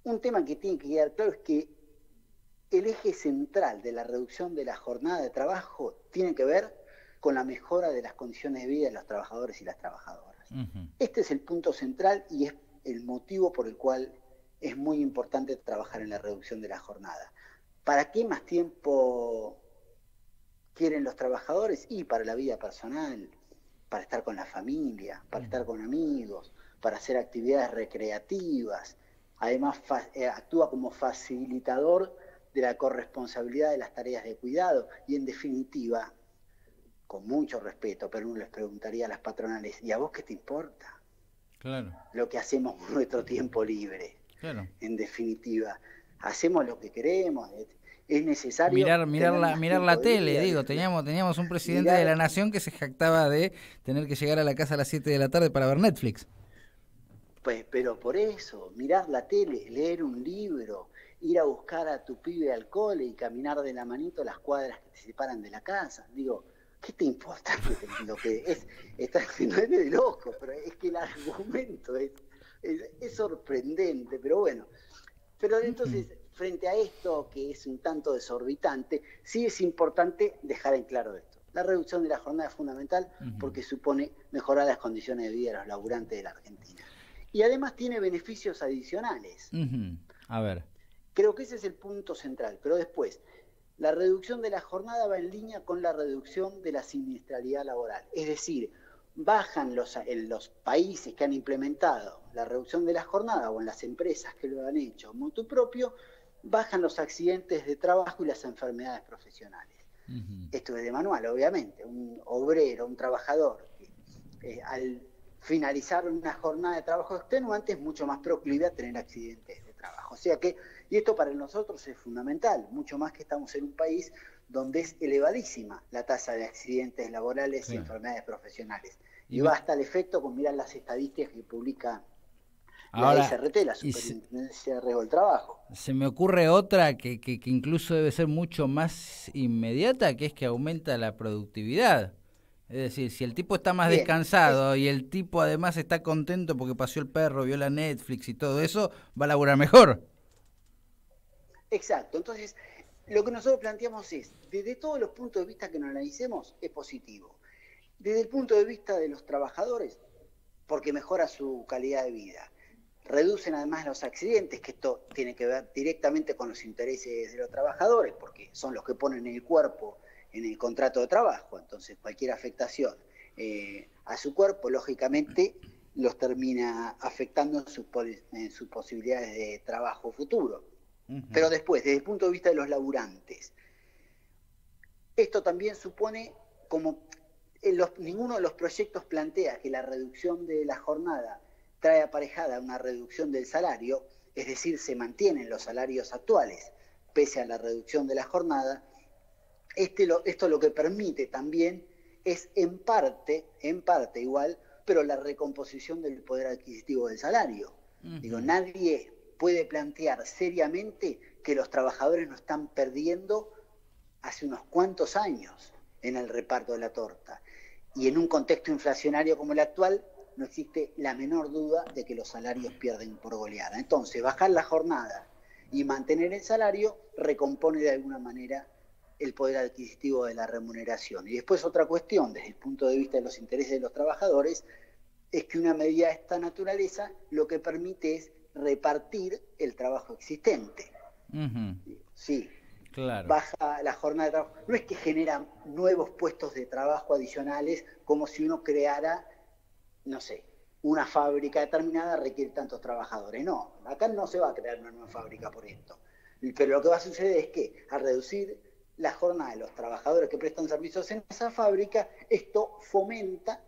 un tema que tiene que quedar claro es que el eje central de la reducción de la jornada de trabajo tiene que ver con la mejora de las condiciones de vida de los trabajadores y las trabajadoras. Este es el punto central y es el motivo por el cual es muy importante trabajar en la reducción de la jornada. ¿Para qué más tiempo quieren los trabajadores? Y para la vida personal, para estar con la familia, para estar con amigos, para hacer actividades recreativas. Además, actúa como facilitador de la corresponsabilidad de las tareas de cuidado y, en definitiva, con mucho respeto, pero uno les preguntaría a las patronales, ¿y a vos qué te importa? Claro. Lo que hacemos en nuestro tiempo libre. Claro. En definitiva, hacemos lo que queremos. Es necesario mirar la tele, digo, teníamos un presidente de la nación que se jactaba de tener que llegar a la casa a las 7 de la tarde para ver Netflix. Pues, pero por eso, mirar la tele, leer un libro, ir a buscar a tu pibe al cole y caminar de la manito las cuadras que te separan de la casa. Digo, ¿qué te importa lo que es? No es de loco, pero es que el argumento es sorprendente, pero bueno. Pero entonces, frente a esto que es un tanto desorbitante, sí es importante dejar en claro esto. La reducción de la jornada es fundamental porque supone mejorar las condiciones de vida de los laburantes de la Argentina. Y además tiene beneficios adicionales. A ver. Creo que ese es el punto central. Pero después, la reducción de la jornada va en línea con la reducción de la siniestralidad laboral. Es decir, bajan en los países que han implementado la reducción de la jornada o en las empresas que lo han hecho motu propio, bajan los accidentes de trabajo y las enfermedades profesionales. Esto es de manual, obviamente. Un obrero, un trabajador, al finalizar una jornada de trabajo extenuante es mucho más proclive a tener accidentes de trabajo. O sea que, y esto para nosotros es fundamental, mucho más que estamos en un país donde es elevadísima la tasa de accidentes laborales y enfermedades profesionales. Y basta al efecto con mirar las estadísticas que publica Ahora, SRT, la Superintendencia de Riesgo del Trabajo. Se me ocurre otra que incluso debe ser mucho más inmediata, que es que aumenta la productividad. Es decir, si el tipo está más descansado y el tipo además está contento porque paseó el perro, vio la Netflix y todo eso, va a laburar mejor. Exacto. Entonces, lo que nosotros planteamos es, desde todos los puntos de vista que nos analicemos, es positivo. Desde el punto de vista de los trabajadores, porque mejora su calidad de vida. Reducen además los accidentes, que esto tiene que ver directamente con los intereses de los trabajadores, porque son los que ponen el cuerpo en el contrato de trabajo. Entonces, cualquier afectación a su cuerpo, lógicamente, los termina afectando en sus posibilidades de trabajo futuro. Pero después, desde el punto de vista de los laburantes, esto también supone, como ninguno de los proyectos plantea que la reducción de la jornada trae aparejada una reducción del salario, es decir, se mantienen los salarios actuales, pese a la reducción de la jornada, esto lo que permite también es en parte igual, pero la recomposición del poder adquisitivo del salario. Digo, nadie puede plantear seriamente que los trabajadores no están perdiendo hace unos cuantos años en el reparto de la torta. Y en un contexto inflacionario como el actual, no existe la menor duda de que los salarios pierden por goleada. Entonces, bajar la jornada y mantener el salario recompone de alguna manera el poder adquisitivo de la remuneración. Y después otra cuestión, desde el punto de vista de los intereses de los trabajadores, es que una medida de esta naturaleza lo que permite es repartir el trabajo existente. Sí, claro. Baja la jornada de trabajo. No es que genera nuevos puestos de trabajo adicionales, como si uno creara, no sé, una fábrica determinada requiere tantos trabajadores. No, acá no se va a crear una nueva fábrica por esto. Pero lo que va a suceder es que al reducir la jornada de los trabajadores que prestan servicios en esa fábrica, esto fomenta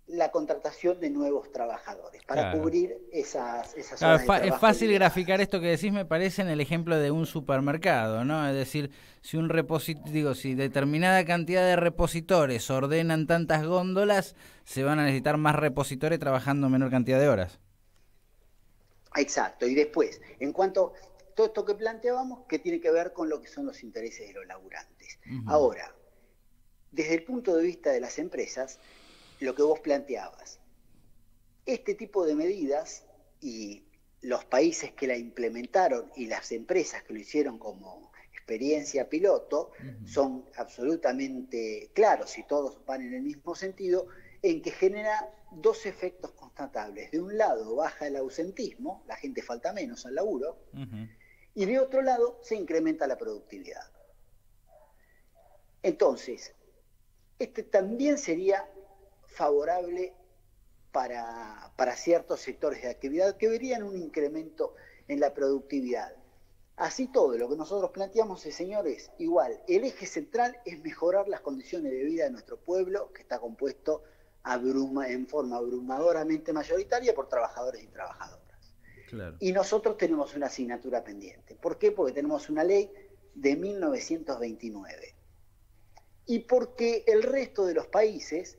la contratación de nuevos trabajadores para cubrir esas horas de trabajo. Es fácil graficar esto que decís, me parece, en el ejemplo de un supermercado, ¿no? Es decir, si determinada cantidad de repositores ordenan tantas góndolas, se van a necesitar más repositores trabajando menor cantidad de horas. Exacto. Y después, en cuanto a todo esto que planteábamos, que tiene que ver con lo que son los intereses de los laburantes. Ahora, desde el punto de vista de las empresas, lo que vos planteabas, este tipo de medidas y los países que la implementaron y las empresas que lo hicieron como experiencia piloto son absolutamente claros y todos van en el mismo sentido, en que genera dos efectos constatables. De un lado baja el ausentismo, la gente falta menos al laburo, y de otro lado se incrementa la productividad. Entonces, este también sería favorable para ciertos sectores de actividad que verían un incremento en la productividad. Así todo, lo que nosotros planteamos es, señores, igual, el eje central es mejorar las condiciones de vida de nuestro pueblo, que está compuesto en forma abrumadoramente mayoritaria por trabajadores y trabajadoras. Claro. Y nosotros tenemos una asignatura pendiente. ¿Por qué? Porque tenemos una ley de 1929. Y porque el resto de los países,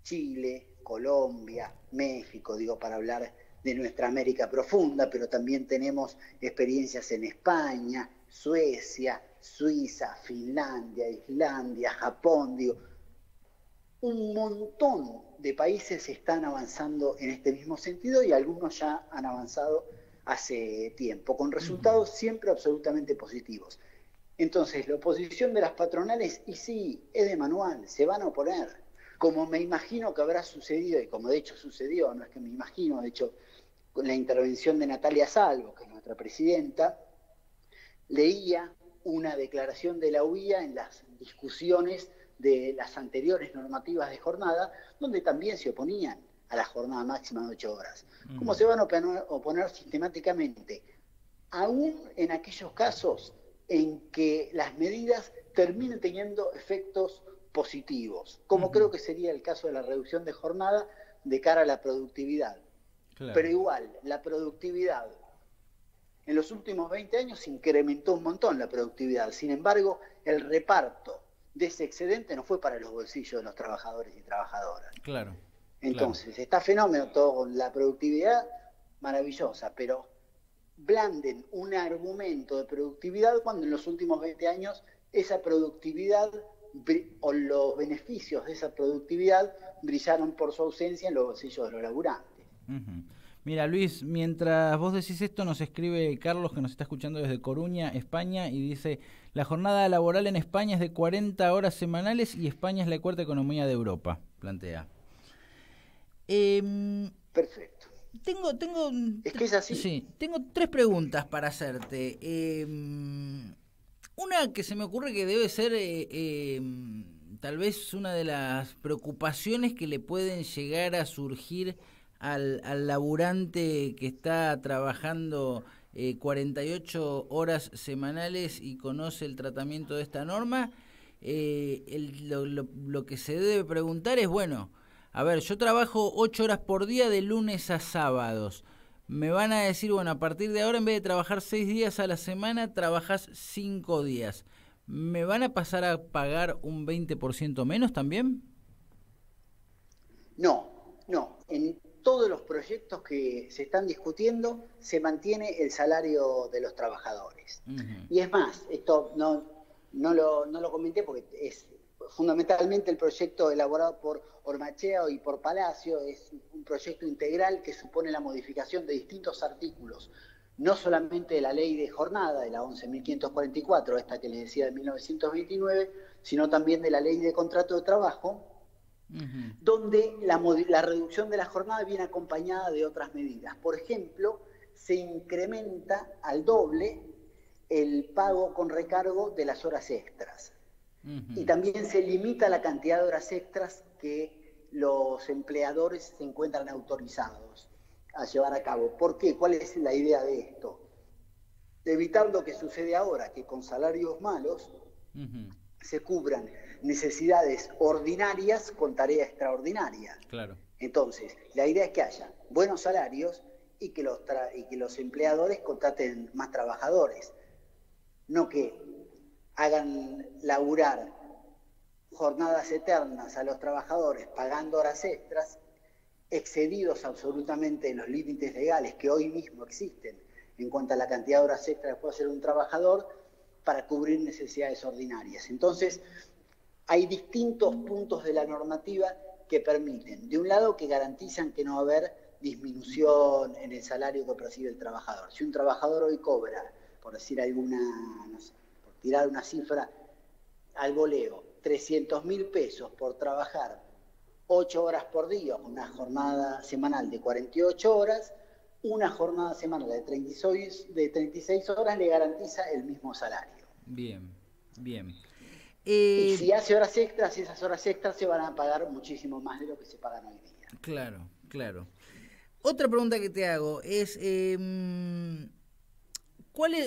Chile, Colombia, México, digo para hablar de nuestra América profunda, pero también tenemos experiencias en España, Suecia, Suiza, Finlandia, Islandia, Japón, digo, un montón de países están avanzando en este mismo sentido y algunos ya han avanzado hace tiempo, con resultados siempre absolutamente positivos. Entonces, la oposición de las patronales, y sí, es de manual, se van a oponer. Como me imagino que habrá sucedido, y como de hecho sucedió, no es que me imagino, de hecho, con la intervención de Natalia Salvo, que es nuestra presidenta, leía una declaración de la UIA en las discusiones de las anteriores normativas de jornada, donde también se oponían a la jornada máxima de 8 horas. ¿Cómo se van a oponer sistemáticamente? Aún en aquellos casos en que las medidas terminen teniendo efectos positivos, como creo que sería el caso de la reducción de jornada de cara a la productividad. Claro. Pero igual, la productividad, en los últimos 20 años incrementó un montón la productividad, sin embargo, el reparto de ese excedente no fue para los bolsillos de los trabajadores y trabajadoras. Claro. Entonces, está fenómeno todo con la productividad, maravillosa, pero blanden un argumento de productividad cuando en los últimos 20 años esa productividad o los beneficios de esa productividad brillaron por su ausencia en los bolsillos de los laburantes. Mira, Luis, mientras vos decís esto, nos escribe Carlos, que nos está escuchando desde Coruña, España, y dice: la jornada laboral en España es de 40 horas semanales y España es la cuarta economía de Europa, plantea. Perfecto. Es que es así. Sí, tengo 3 preguntas para hacerte. Una que se me ocurre que debe ser tal vez una de las preocupaciones que le pueden llegar a surgir al laburante que está trabajando 48 horas semanales y conoce el tratamiento de esta norma. Lo que se debe preguntar es, bueno, a ver, yo trabajo 8 horas por día de lunes a sábados. Me van a decir, bueno, a partir de ahora, en vez de trabajar 6 días a la semana, trabajás 5 días. ¿Me van a pasar a pagar un 20% menos también? No. En todos los proyectos que se están discutiendo se mantiene el salario de los trabajadores. Y es más, esto no lo comenté porque es fundamentalmente el proyecto elaborado por Ormachea y por Palacio, es un proyecto integral que supone la modificación de distintos artículos, no solamente de la ley de jornada, de la 11.544, esta que les decía de 1929, sino también de la ley de contrato de trabajo, donde la reducción de la jornada viene acompañada de otras medidas. Por ejemplo, se incrementa al doble el pago con recargo de las horas extras. Y también se limita la cantidad de horas extras que los empleadores se encuentran autorizados a llevar a cabo. ¿Por qué? ¿Cuál es la idea de esto? De evitar lo que sucede ahora, que con salarios malos se cubran necesidades ordinarias con tarea extraordinaria. Claro. Entonces, la idea es que haya buenos salarios y que los empleadores contraten más trabajadores. No que hagan laburar jornadas eternas a los trabajadores pagando horas extras, excedidos absolutamente los límites legales que hoy mismo existen en cuanto a la cantidad de horas extras que puede hacer un trabajador para cubrir necesidades ordinarias. Entonces, hay distintos puntos de la normativa que permiten, de un lado, que garantizan que no va a haber disminución en el salario que percibe el trabajador. Si un trabajador hoy cobra, por decir tirar una cifra al voleo, 300.000 pesos por trabajar 8 horas por día, una jornada semanal de 48 horas, una jornada semanal de 36 horas le garantiza el mismo salario. Bien. Y si hace horas extras, esas horas extras se van a pagar muchísimo más de lo que se pagan hoy día. Claro. Otra pregunta que te hago es...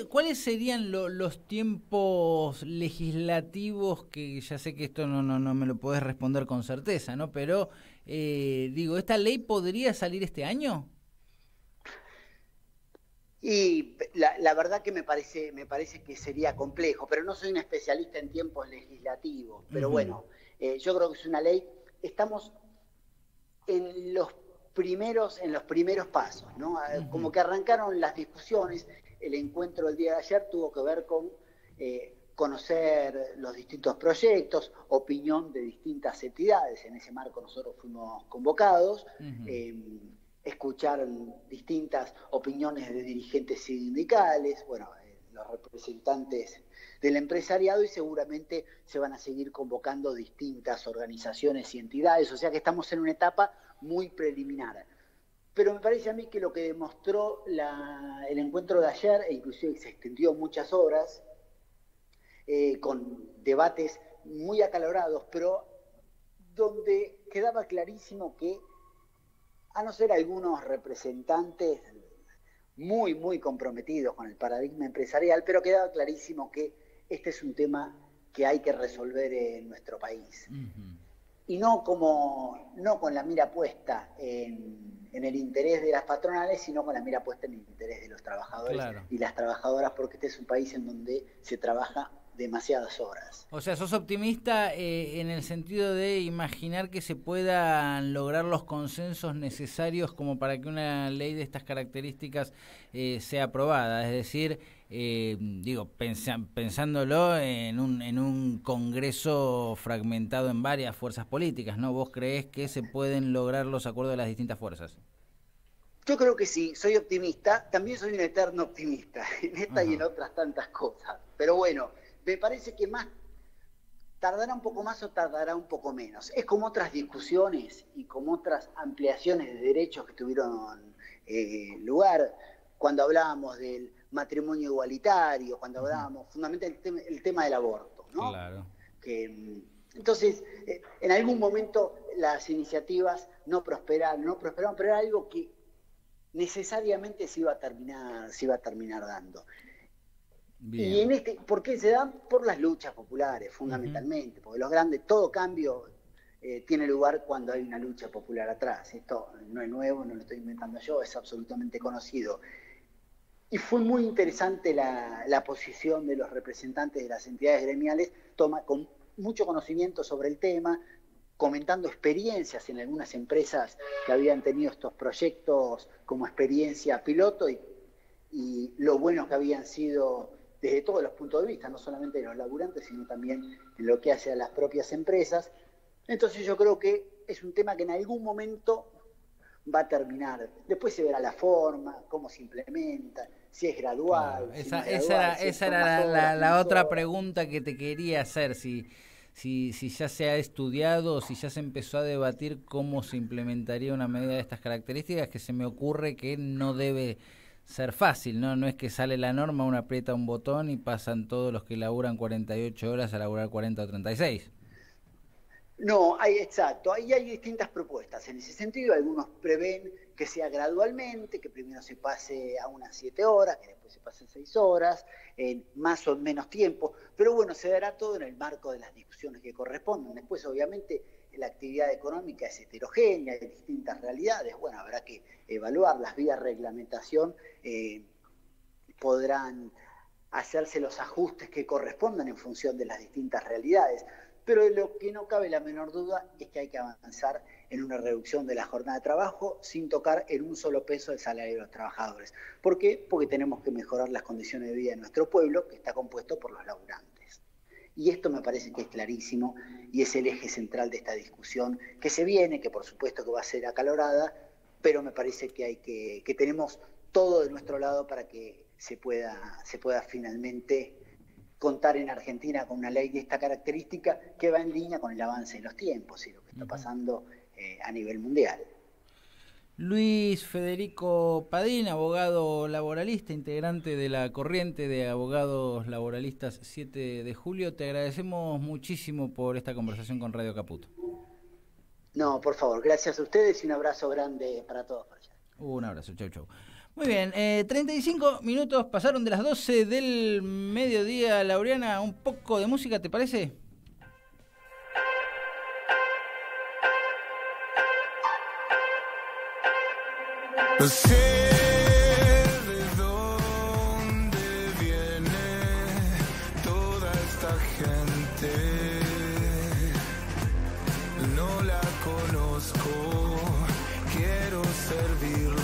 ¿Cuáles serían los tiempos legislativos, que ya sé que esto no me lo podés responder con certeza, ¿no? Pero, ¿esta ley podría salir este año? Y la verdad que me parece que sería complejo, pero no soy un especialista en tiempos legislativos. Pero bueno, yo creo que es una ley. Estamos en los primeros pasos, ¿no? Como que arrancaron las discusiones. El encuentro del día de ayer tuvo que ver con conocer los distintos proyectos, opinión de distintas entidades. En ese marco nosotros fuimos convocados, escuchar distintas opiniones de dirigentes sindicales, los representantes del empresariado, y seguramente se van a seguir convocando distintas organizaciones y entidades. O sea que estamos en una etapa muy preliminar. Pero me parece a mí que lo que demostró el encuentro de ayer, e inclusive se extendió muchas horas, con debates muy acalorados, pero donde quedaba clarísimo que, a no ser algunos representantes muy, muy comprometidos con el paradigma empresarial, pero quedaba clarísimo que este es un tema que hay que resolver en nuestro país. Y no con la mira puesta en el interés de las patronales, sino con la mira puesta en el interés de los trabajadores y las trabajadoras, porque este es un país en donde se trabaja demasiadas horas. O sea, sos optimista en el sentido de imaginar que se puedan lograr los consensos necesarios como para que una ley de estas características sea aprobada. Es decir, pensándolo en un Congreso fragmentado en varias fuerzas políticas, ¿no? ¿Vos creés que se pueden lograr los acuerdos de las distintas fuerzas? Yo creo que sí, soy optimista, también soy un eterno optimista en esta y en otras tantas cosas. Pero bueno, me parece que tardará un poco más o tardará un poco menos. Es como otras discusiones y como otras ampliaciones de derechos que tuvieron lugar cuando hablábamos del matrimonio igualitario, cuando hablábamos fundamentalmente el tema del aborto, ¿no? Claro. Entonces, en algún momento las iniciativas no prosperaron, pero era algo que necesariamente se iba a terminar dando. Bien. Y ¿por qué se dan? Por las luchas populares, fundamentalmente, porque todo cambio tiene lugar cuando hay una lucha popular atrás. Esto no es nuevo, no lo estoy inventando yo, es absolutamente conocido. Y fue muy interesante la posición de los representantes de las entidades gremiales, con mucho conocimiento sobre el tema, comentando experiencias en algunas empresas que habían tenido estos proyectos como experiencia piloto y lo buenos que habían sido desde todos los puntos de vista, no solamente de los laburantes, sino también en lo que hace a las propias empresas. Entonces yo creo que es un tema que en algún momento va a terminar. Después se verá la forma, cómo se implementa, si es gradual. Claro, esa era la otra pregunta que te quería hacer, si ya se ha estudiado o si ya se empezó a debatir cómo se implementaría una medida de estas características, que se me ocurre que no debe ser fácil, ¿no? No es que sale la norma, uno aprieta un botón y pasan todos los que laburan 48 horas a laburar 40 o 36. No, exacto, ahí hay distintas propuestas. En ese sentido, algunos prevén que sea gradualmente, que primero se pase a unas 7 horas, que después se pase a 6 horas, en más o menos tiempo, pero bueno, se dará todo en el marco de las discusiones que correspondan. Después, obviamente, la actividad económica es heterogénea, hay distintas realidades, bueno, habrá que evaluar las vías de reglamentación, podrán hacerse los ajustes que correspondan en función de las distintas realidades. Pero lo que no cabe la menor duda es que hay que avanzar en una reducción de la jornada de trabajo sin tocar en un solo peso el salario de los trabajadores. ¿Por qué? Porque tenemos que mejorar las condiciones de vida de nuestro pueblo, que está compuesto por los laburantes. Y esto me parece que es clarísimo y es el eje central de esta discusión que se viene, que por supuesto que va a ser acalorada, pero me parece que tenemos todo de nuestro lado para que se pueda finalmente contar en Argentina con una ley de esta característica que va en línea con el avance de los tiempos y lo que está pasando a nivel mundial. Luis Federico Padín, abogado laboralista, integrante de la corriente de abogados laboralistas 7 de julio, te agradecemos muchísimo por esta conversación con Radio Caput. No, por favor, gracias a ustedes y un abrazo grande para todos por allá. Un abrazo, chau, chau. Muy bien, 35 minutos pasaron de las 12 del mediodía, Laureana, un poco de música, ¿te parece? No sé de dónde viene toda esta gente, no la conozco, quiero servirles.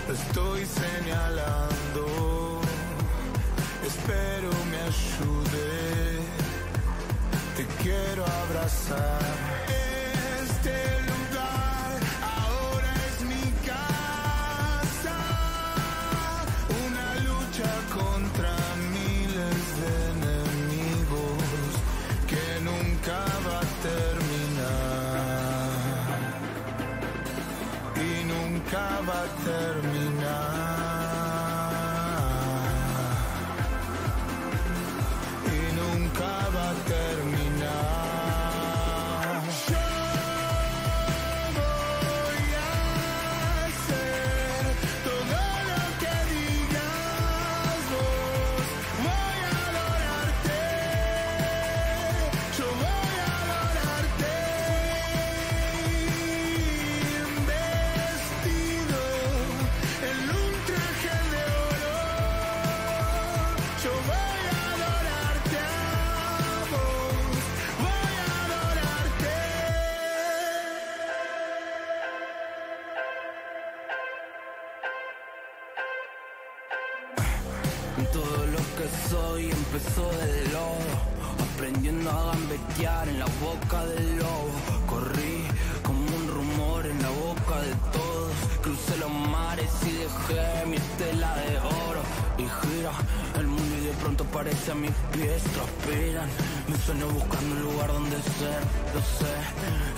Estoy señalando, espero me ayude, te quiero abrazar. Este lugar ahora es mi casa, una lucha contra miles de enemigos que nunca va a terminar y nunca va a terminar. Y nunca va a terminar. tropezó del lodo, aprendiendo a gambetear en la boca del lobo. Corrí como un rumor en la boca de todos, crucé los mares y dejé mi estela de oro. Y gira el mundo y de pronto parece a mis pies transpiran. Me sueño buscando un lugar donde ser, lo sé.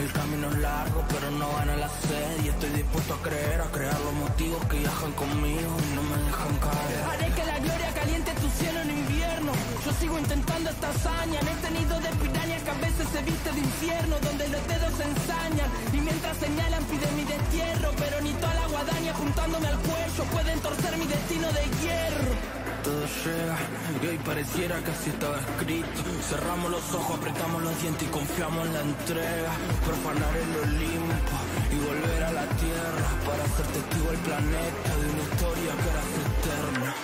El camino es largo pero no gana la sed. Y estoy dispuesto a creer, a crear los motivos que viajan conmigo y no me dejan caer. Haré que la gloria caliente tu cielo en invierno. Yo sigo intentando esta hazaña en este nido de pirañas que a veces se viste de infierno, donde los dedos se ensañan y mientras señalan piden mi destierro. Pero ni toda la guadaña juntándome al cuello pueden torcer mi destino de hierro. Todo llega y hoy pareciera que así estaba escrito. Cerramos los ojos, apretamos los dientes y confiamos en la entrega. Profanar el Olimpo y volver a la tierra para ser testigo del planeta de una historia que era eterna.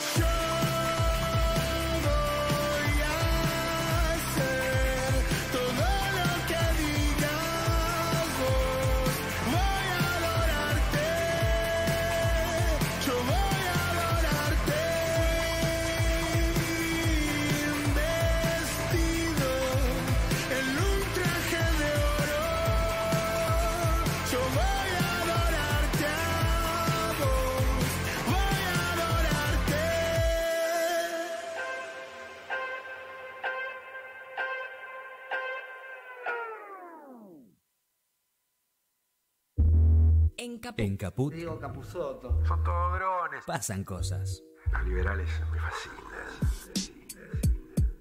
En Caput. Diego Capusotto. Son todos drones. Pasan cosas. Los liberales me fascinan.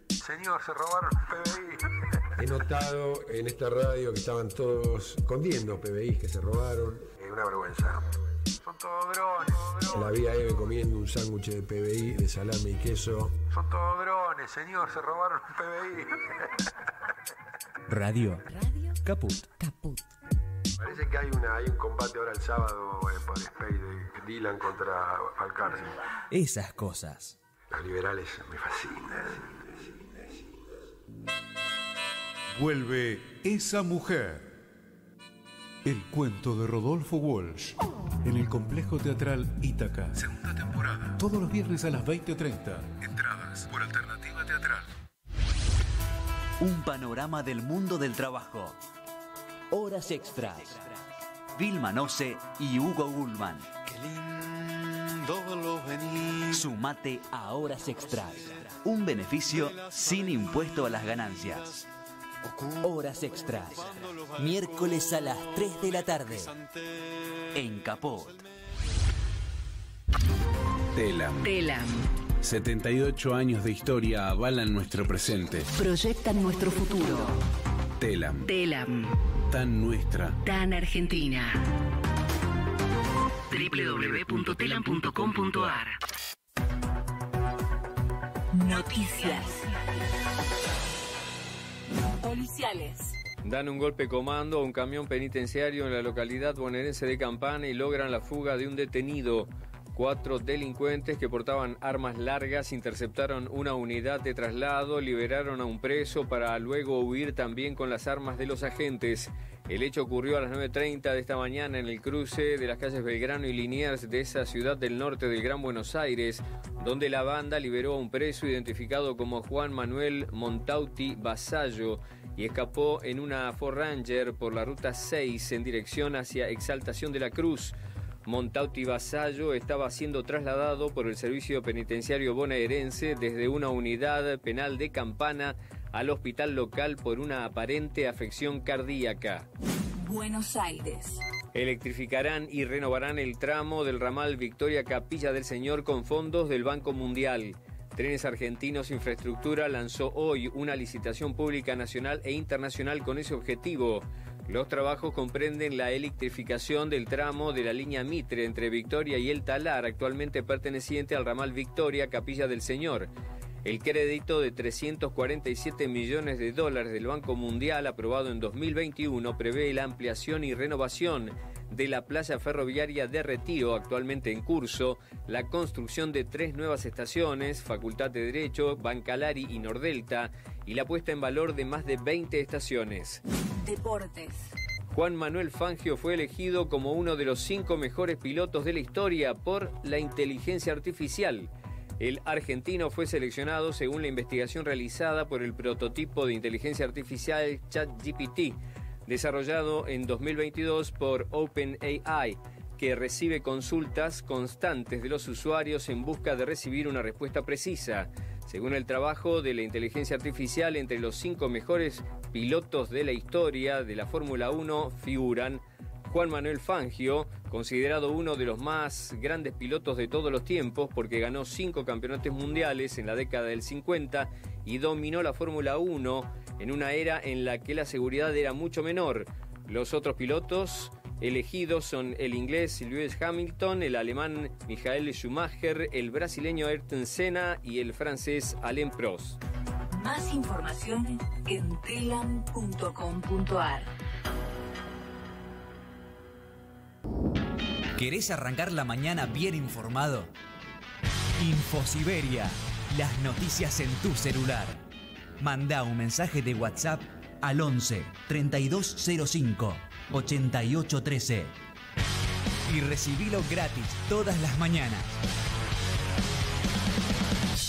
Señor, se robaron el PBI. He notado en esta radio que estaban todos escondiendo PBI que se robaron. Una vergüenza. Son todos drones. La vi a Eve comiendo un sándwich de PBI, de salame y queso. Son todos drones, señor, se robaron el PBI. Radio. Caput. Parece que hay un combate ahora el sábado por Space de Dylan contra Valcarce. Esas cosas. Los liberales me fascinan. Vuelve Esa Mujer. El cuento de Rodolfo Walsh. En el Complejo Teatral Ítaca. Segunda temporada. Todos los viernes a las 20:30. Entradas por Alternativa Teatral. Un panorama del mundo del trabajo. Horas extras. Vilma Noce y Hugo Gullman. Qué lindo lo venís. Sumate a Horas extras. Un beneficio sin impuesto a las ganancias. Horas extras. Miércoles a las 3 de la tarde. En Capot. Telam. 78 años de historia avalan nuestro presente. Proyectan nuestro futuro. Telam. Tan nuestra. Tan argentina. www.telam.com.ar. Noticias. Policiales. Dan un golpe comando a un camión penitenciario en la localidad bonaerense de Campana y logran la fuga de un detenido. 4 delincuentes que portaban armas largas interceptaron una unidad de traslado, liberaron a un preso para luego huir también con las armas de los agentes. El hecho ocurrió a las 9:30 de esta mañana en el cruce de las calles Belgrano y Liniers de esa ciudad del norte del Gran Buenos Aires, donde la banda liberó a un preso identificado como Juan Manuel Montauti Vasallo y escapó en una Ford Ranger por la ruta 6 en dirección hacia Exaltación de la Cruz. Montauti Vasallo estaba siendo trasladado por el Servicio Penitenciario Bonaerense desde una unidad penal de Campana al hospital local por una aparente afección cardíaca. Buenos Aires. Electrificarán y renovarán el tramo del ramal Victoria Capilla del Señor con fondos del Banco Mundial. Trenes Argentinos Infraestructura lanzó hoy una licitación pública nacional e internacional con ese objetivo. Los trabajos comprenden la electrificación del tramo de la línea Mitre entre Victoria y El Talar, actualmente perteneciente al ramal Victoria Capilla del Señor. El crédito de $347 millones del Banco Mundial aprobado en 2021 prevé la ampliación y renovación de la playa ferroviaria de Retiro, actualmente en curso, la construcción de 3 nuevas estaciones, Facultad de Derecho, Bancalari y Nordelta, y la puesta en valor de más de 20 estaciones. Deportes. Juan Manuel Fangio fue elegido como uno de los 5 mejores pilotos de la historia por la inteligencia artificial. El argentino fue seleccionado según la investigación realizada por el prototipo de inteligencia artificial ChatGPT, desarrollado en 2022 por OpenAI, que recibe consultas constantes de los usuarios en busca de recibir una respuesta precisa. Según el trabajo de la inteligencia artificial, entre los 5 mejores pilotos de la historia de la Fórmula 1 figuran Juan Manuel Fangio, considerado uno de los más grandes pilotos de todos los tiempos porque ganó 5 campeonatos mundiales en la década del 50 y dominó la Fórmula 1 en una era en la que la seguridad era mucho menor. Los otros pilotos elegidos son el inglés Lewis Hamilton, el alemán Michael Schumacher, el brasileño Ayrton Senna y el francés Alain Prost. Más información en telam.com.ar. ¿Querés arrancar la mañana bien informado? Infosiberia, las noticias en tu celular. Mandá un mensaje de WhatsApp al 11 3205 8813 y recibilo gratis todas las mañanas.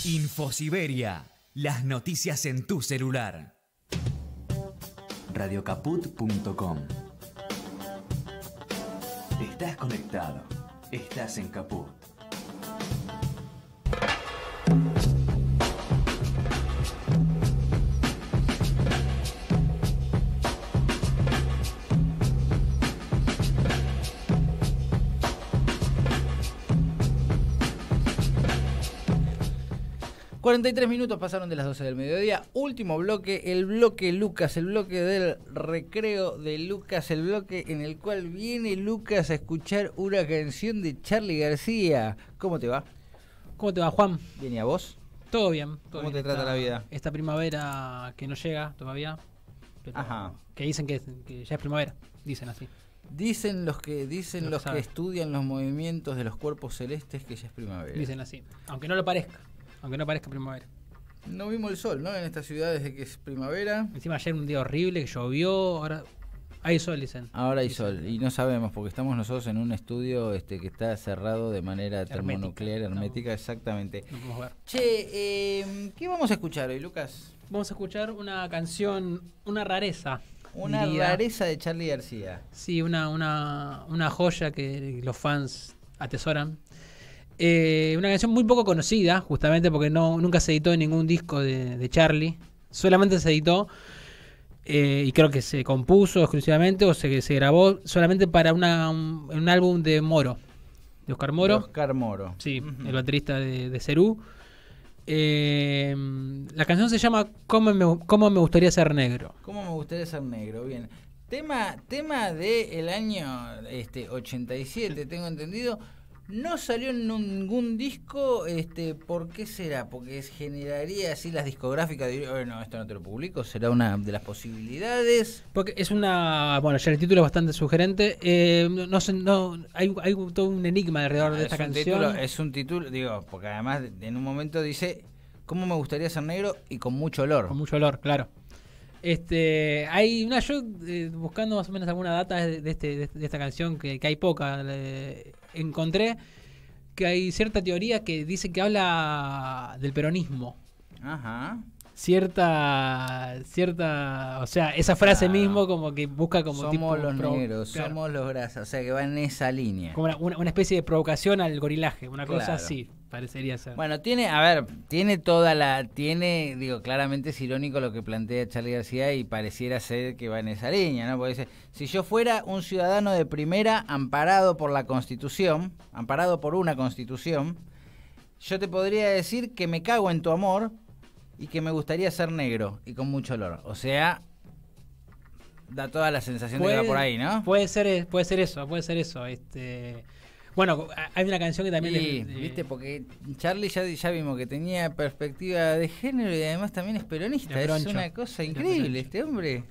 Infosiberia, las noticias en tu celular. Radiocaput.com. Estás conectado. Estás en Caput. 43 minutos pasaron de las 12 del mediodía. Último bloque, el bloque Lucas, el bloque del recreo de Lucas, el bloque en el cual viene Lucas a escuchar una canción de Charly García. ¿Cómo te va? ¿Cómo te va, Juan? Bien, ¿y a vos? Todo bien. ¿Cómo te trata la vida? Esta primavera que no llega todavía, pero ajá, que dicen que ya es primavera, dicen así. Dicen los que estudian los movimientos de los cuerpos celestes que ya es primavera. Dicen así, aunque no lo parezca. Aunque no parezca primavera. No vimos el sol, ¿no? En esta ciudad desde que es primavera. Encima ayer un día horrible, que llovió, ahora hay sol, dicen. Ahora hay sol, y no sabemos, porque estamos nosotros en un estudio que está cerrado de manera termonuclear, hermética, no, exactamente. No podemos ver. Che, ¿qué vamos a escuchar hoy, Lucas? Vamos a escuchar una canción, una rareza. Una rareza de Charly García. Sí, una joya que los fans atesoran. Una canción muy poco conocida, justamente porque nunca se editó en ningún disco de Charly. Solamente se editó y creo que se compuso exclusivamente o se grabó solamente para un álbum de Moro, de Oscar Moro. De Oscar Moro. Sí, el baterista de Cerú. La canción se llama ¿Cómo me gustaría ser negro? ¿Cómo me gustaría ser negro? Bien. Tema del año 87, tengo entendido. No salió en ningún disco, ¿por qué será? Porque generaría así las discográficas, bueno, esto no te lo publico, será una de las posibilidades. Porque es ya el título es bastante sugerente, hay todo un enigma alrededor de esta canción. Es un título, digo, porque además en un momento dice, ¿cómo me gustaría ser negro? Y con mucho olor. Con mucho olor, claro. Hay yo buscando más o menos alguna data de esta canción, que hay poca, encontré que hay cierta teoría que dice que habla del peronismo. Ajá. Cierta, o sea, esa frase mismo como que busca como somos tipo los negros, claro, somos los grasas, o sea que va en esa línea. Como una especie de provocación al gorilaje, una cosa así, parecería ser. Bueno, tiene claramente es irónico lo que plantea Charly García y pareciera ser que va en esa línea, ¿no? Porque dice, si yo fuera un ciudadano de primera amparado por la Constitución, amparado por una Constitución, yo te podría decir que me cago en tu amor y que me gustaría ser negro y con mucho olor. O sea, da toda la sensación de que va por ahí, ¿no? Puede ser eso. Bueno, hay una canción que también... ¿viste? Porque Charly ya vimos que tenía perspectiva de género y además también es peronista. Es una cosa increíble este hombre.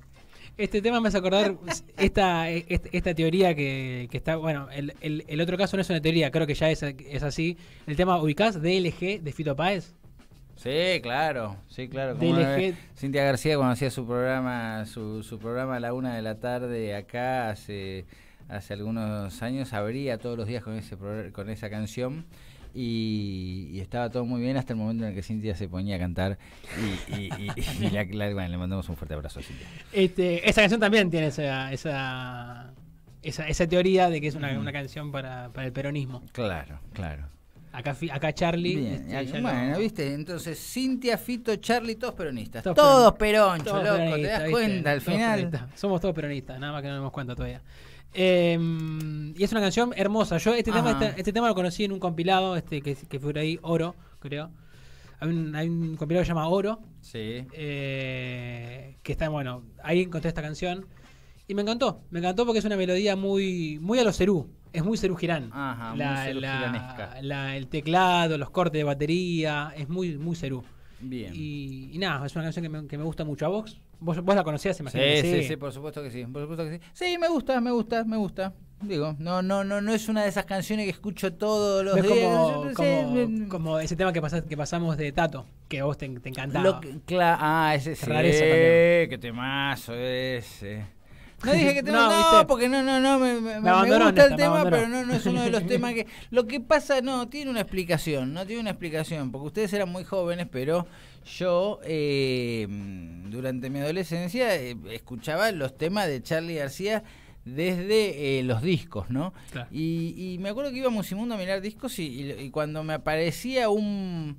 Este tema me hace acordar esta teoría que está... Bueno, el otro caso no es una teoría, creo que ya es así. El tema, ¿ubicás? DLG de Fito Páez. Sí, claro. Cintia García, cuando hacía su programa a la 1 de la tarde acá hace algunos años, abría todos los días con esa canción. Y estaba todo muy bien hasta el momento en el que Cintia se ponía a cantar bueno, le mandamos un fuerte abrazo a Cintia. Esa canción también tiene esa teoría de que es una canción para el peronismo. Claro. Acá Charlie. Bien, bueno, viste, entonces Cintia, Fito, Charlie, todos peronistas. Todos peronchos, loco, ¿te das cuenta al final? Somos todos peronistas, nada más que no nos damos cuenta todavía. Y es una canción hermosa. Yo este tema lo conocí en un compilado que fue ahí, Oro, creo. Hay un compilado que se llama Oro. Sí. Que está, bueno, ahí encontré esta canción. Y me encantó porque es una melodía muy a lo Cerú. Es muy Cerú Girán. Ajá, muy Cerú Giranesca. El teclado, los cortes de batería, es muy Cerú. Bien. Y nada, es una canción que me gusta mucho. ¿A vos? ¿Vos la conocías, imagino? Sí, por supuesto que sí. Sí, me gusta. Digo, no es una de esas canciones que escucho todos los días. Como ese tema que pasamos de Tato, que a vos te encantaba. Ese sí. Rareza también. Qué temazo ese. No dije que porque me gusta el tema, pero no es uno de los temas que... Lo que pasa, tiene una explicación, porque ustedes eran muy jóvenes, pero yo durante mi adolescencia escuchaba los temas de Charly García desde los discos, ¿no? Claro. Y me acuerdo que iba a Musimundo a mirar discos y cuando me aparecía un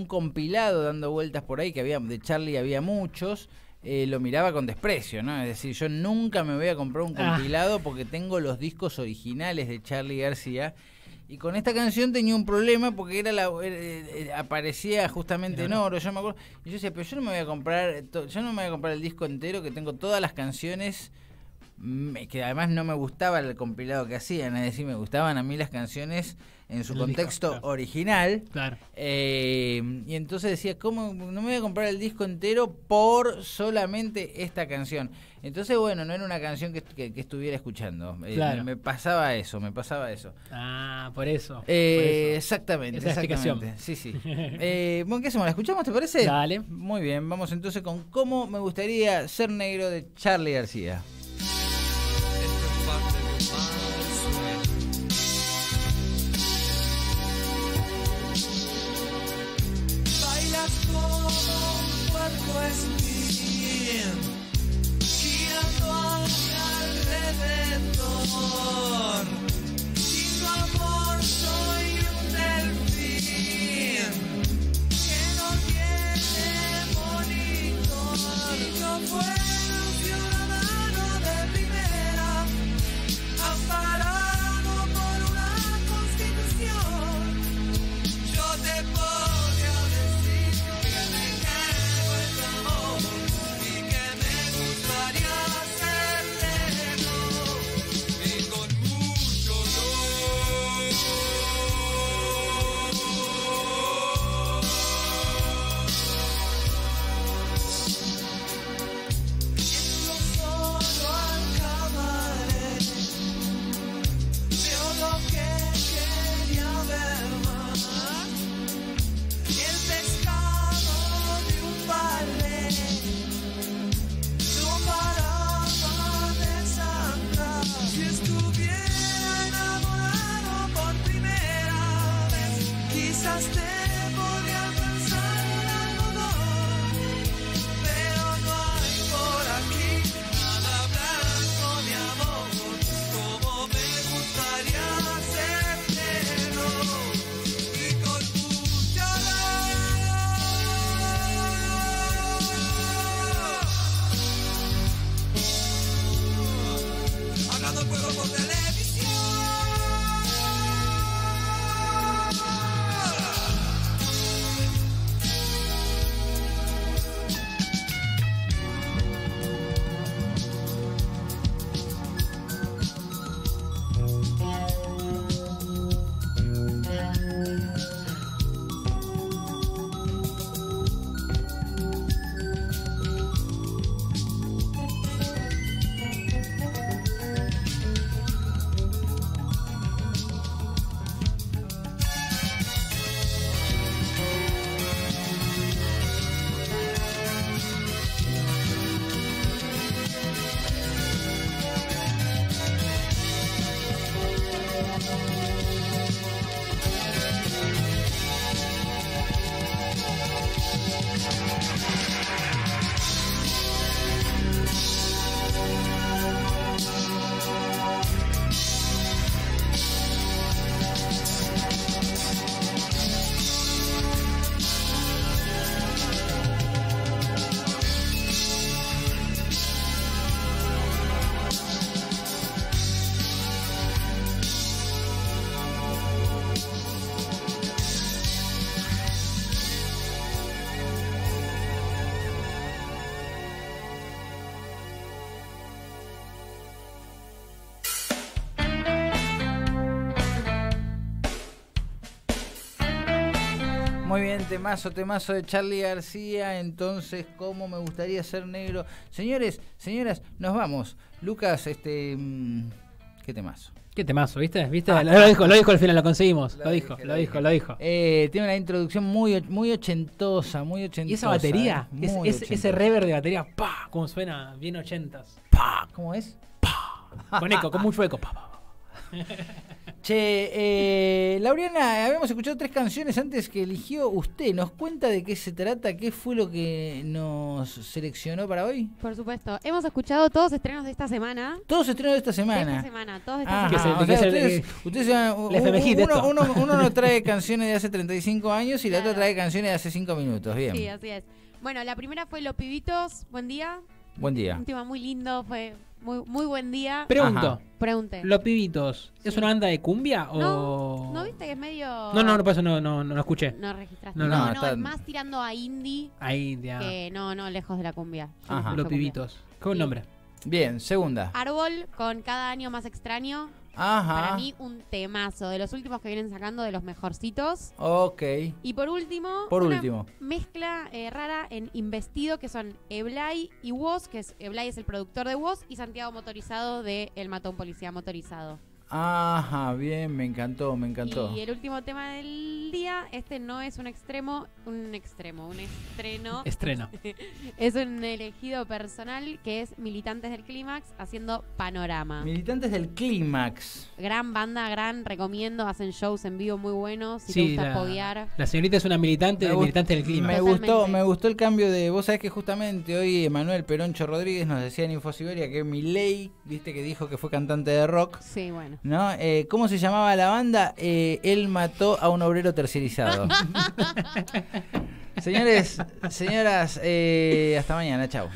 compilado dando vueltas por ahí, que había de Charly había muchos... lo miraba con desprecio, ¿no? Es decir, yo nunca me voy a comprar un compilado porque tengo los discos originales de Charly García. Y con esta canción tenía un problema porque aparecía justamente en Oro, yo me acuerdo. Y yo decía, pero yo no me voy a comprar el disco entero, que tengo todas las canciones, que además no me gustaba el compilado que hacían, es decir, me gustaban a mí las canciones en su contexto original. Claro. Y entonces decía, ¿cómo no me voy a comprar el disco entero por solamente esta canción? Entonces, bueno, no era una canción que estuviera escuchando. Claro. Me pasaba eso. Por eso. Exactamente. Esa explicación. Sí. Bueno, ¿qué hacemos? ¿La escuchamos, te parece? Dale. Muy bien, vamos entonces con Cómo me gustaría ser negro de Charly García. Es bien, girando hacia alrededor. Sin tu amor soy un delfín que no tiene monitor. Si yo fuera un ciudadano de primera, amparado por una constitución, yo te podría decir que me quedo el amor y que me gustaría ser negro y con mucho dolor. Entro solo al cabaret, veo lo que quería ver más, el pescado de un ballet no paraba de sangrar. Si estuviera enamorado por primera vez, quizás te podría alcanzar el algodón, pero no hay por aquí nada blanco, mi amor. Como me gustaría ser negro y con mucho dolor. Hablando puedo por televisión. Muy bien, temazo de Charly García. Entonces, ¿cómo me gustaría ser negro? Señores, señoras, nos vamos. Lucas, ¿qué temazo? Qué temazo, ¿viste? Lo dijo al final, lo conseguimos. Lo dijo. Tiene una introducción muy ochentosa. Y esa batería, ese reverb de batería, ¡pah! Como suena, bien ochentas. ¡Pah! ¿Cómo es? ¡Pah! Con eco, como un eco. ¡Pah! Che, Laureana, habíamos escuchado 3 canciones antes que eligió usted. ¿Nos cuenta de qué se trata? ¿Qué fue lo que nos seleccionó para hoy? Por supuesto. Hemos escuchado todos estrenos de esta semana. Todos estrenos de esta semana. Uno nos trae canciones de hace 35 años y la otra trae canciones de hace 5 minutos. Bien. Sí, así es. Bueno, la primera fue Los Pibitos. Buen día. Buen día. Un tema muy lindo, fue muy buen día. Pregunte. Los Pibitos, ¿es una banda de cumbia o...? No, viste que es medio... No, por eso no escuché. No registraste. No, es más tirando a indie. Que no, lejos de la cumbia. Los Pibitos. Qué buen nombre. Bien, segunda. Árbol con Cada Año Más Extraño. Ajá. Para mí un temazo, de los últimos que vienen sacando, de los mejorcitos. Ok. Y por último, mezcla rara en Investido, que son Eblay y Woz, que Eblay es el productor de Woz, y Santiago Motorizado de El Mató a un Policía Motorizado. Ajá, bien, me encantó. Y el último tema del día, no es un estreno. Es un elegido personal que es Militantes del Clímax haciendo Panorama. Militantes del Clímax. Gran banda, recomiendo, hacen shows en vivo muy buenos. Si te gusta poguear. La señorita es una militante del Clímax. Me gustó el cambio de... Vos sabés que justamente hoy Emanuel Peroncho Rodríguez nos decía en Infosiberia que Milei, viste que dijo que fue cantante de rock. Sí, bueno. ¿No? ¿Cómo se llamaba la banda? Él mató a un obrero tercerizado. Señores, señoras, hasta mañana, chao.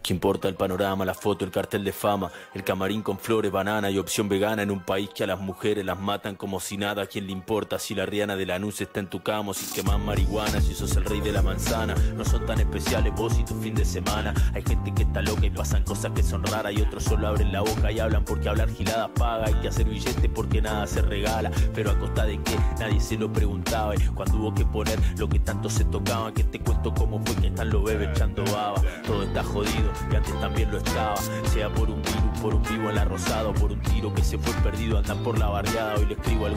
¿Qué importa el panorama, la foto, el cartel de fama, el camarín con flores, banana y opción vegana en un país que a las mujeres las matan como si nada? ¿A quién le importa si la Rihanna de Lanús está en tu cama o si quemas marihuana, si sos el rey de la manzana? No son tan especiales vos y tu fin de semana. Hay gente que está loca y pasan cosas que son raras y otros solo abren la boca y hablan porque hablar giladas paga. Hay que hacer billete porque nada se regala, pero a costa de qué nadie se lo preguntaba. Y cuando hubo que poner lo que tanto se tocaba, que te cuento cómo fue que están los bebés echando baba. Todo está jodido y antes también lo estaba, sea por un virus, por un vivo en la Rosada o por un tiro que se fue perdido, andan por la barriada. Hoy le escribo algo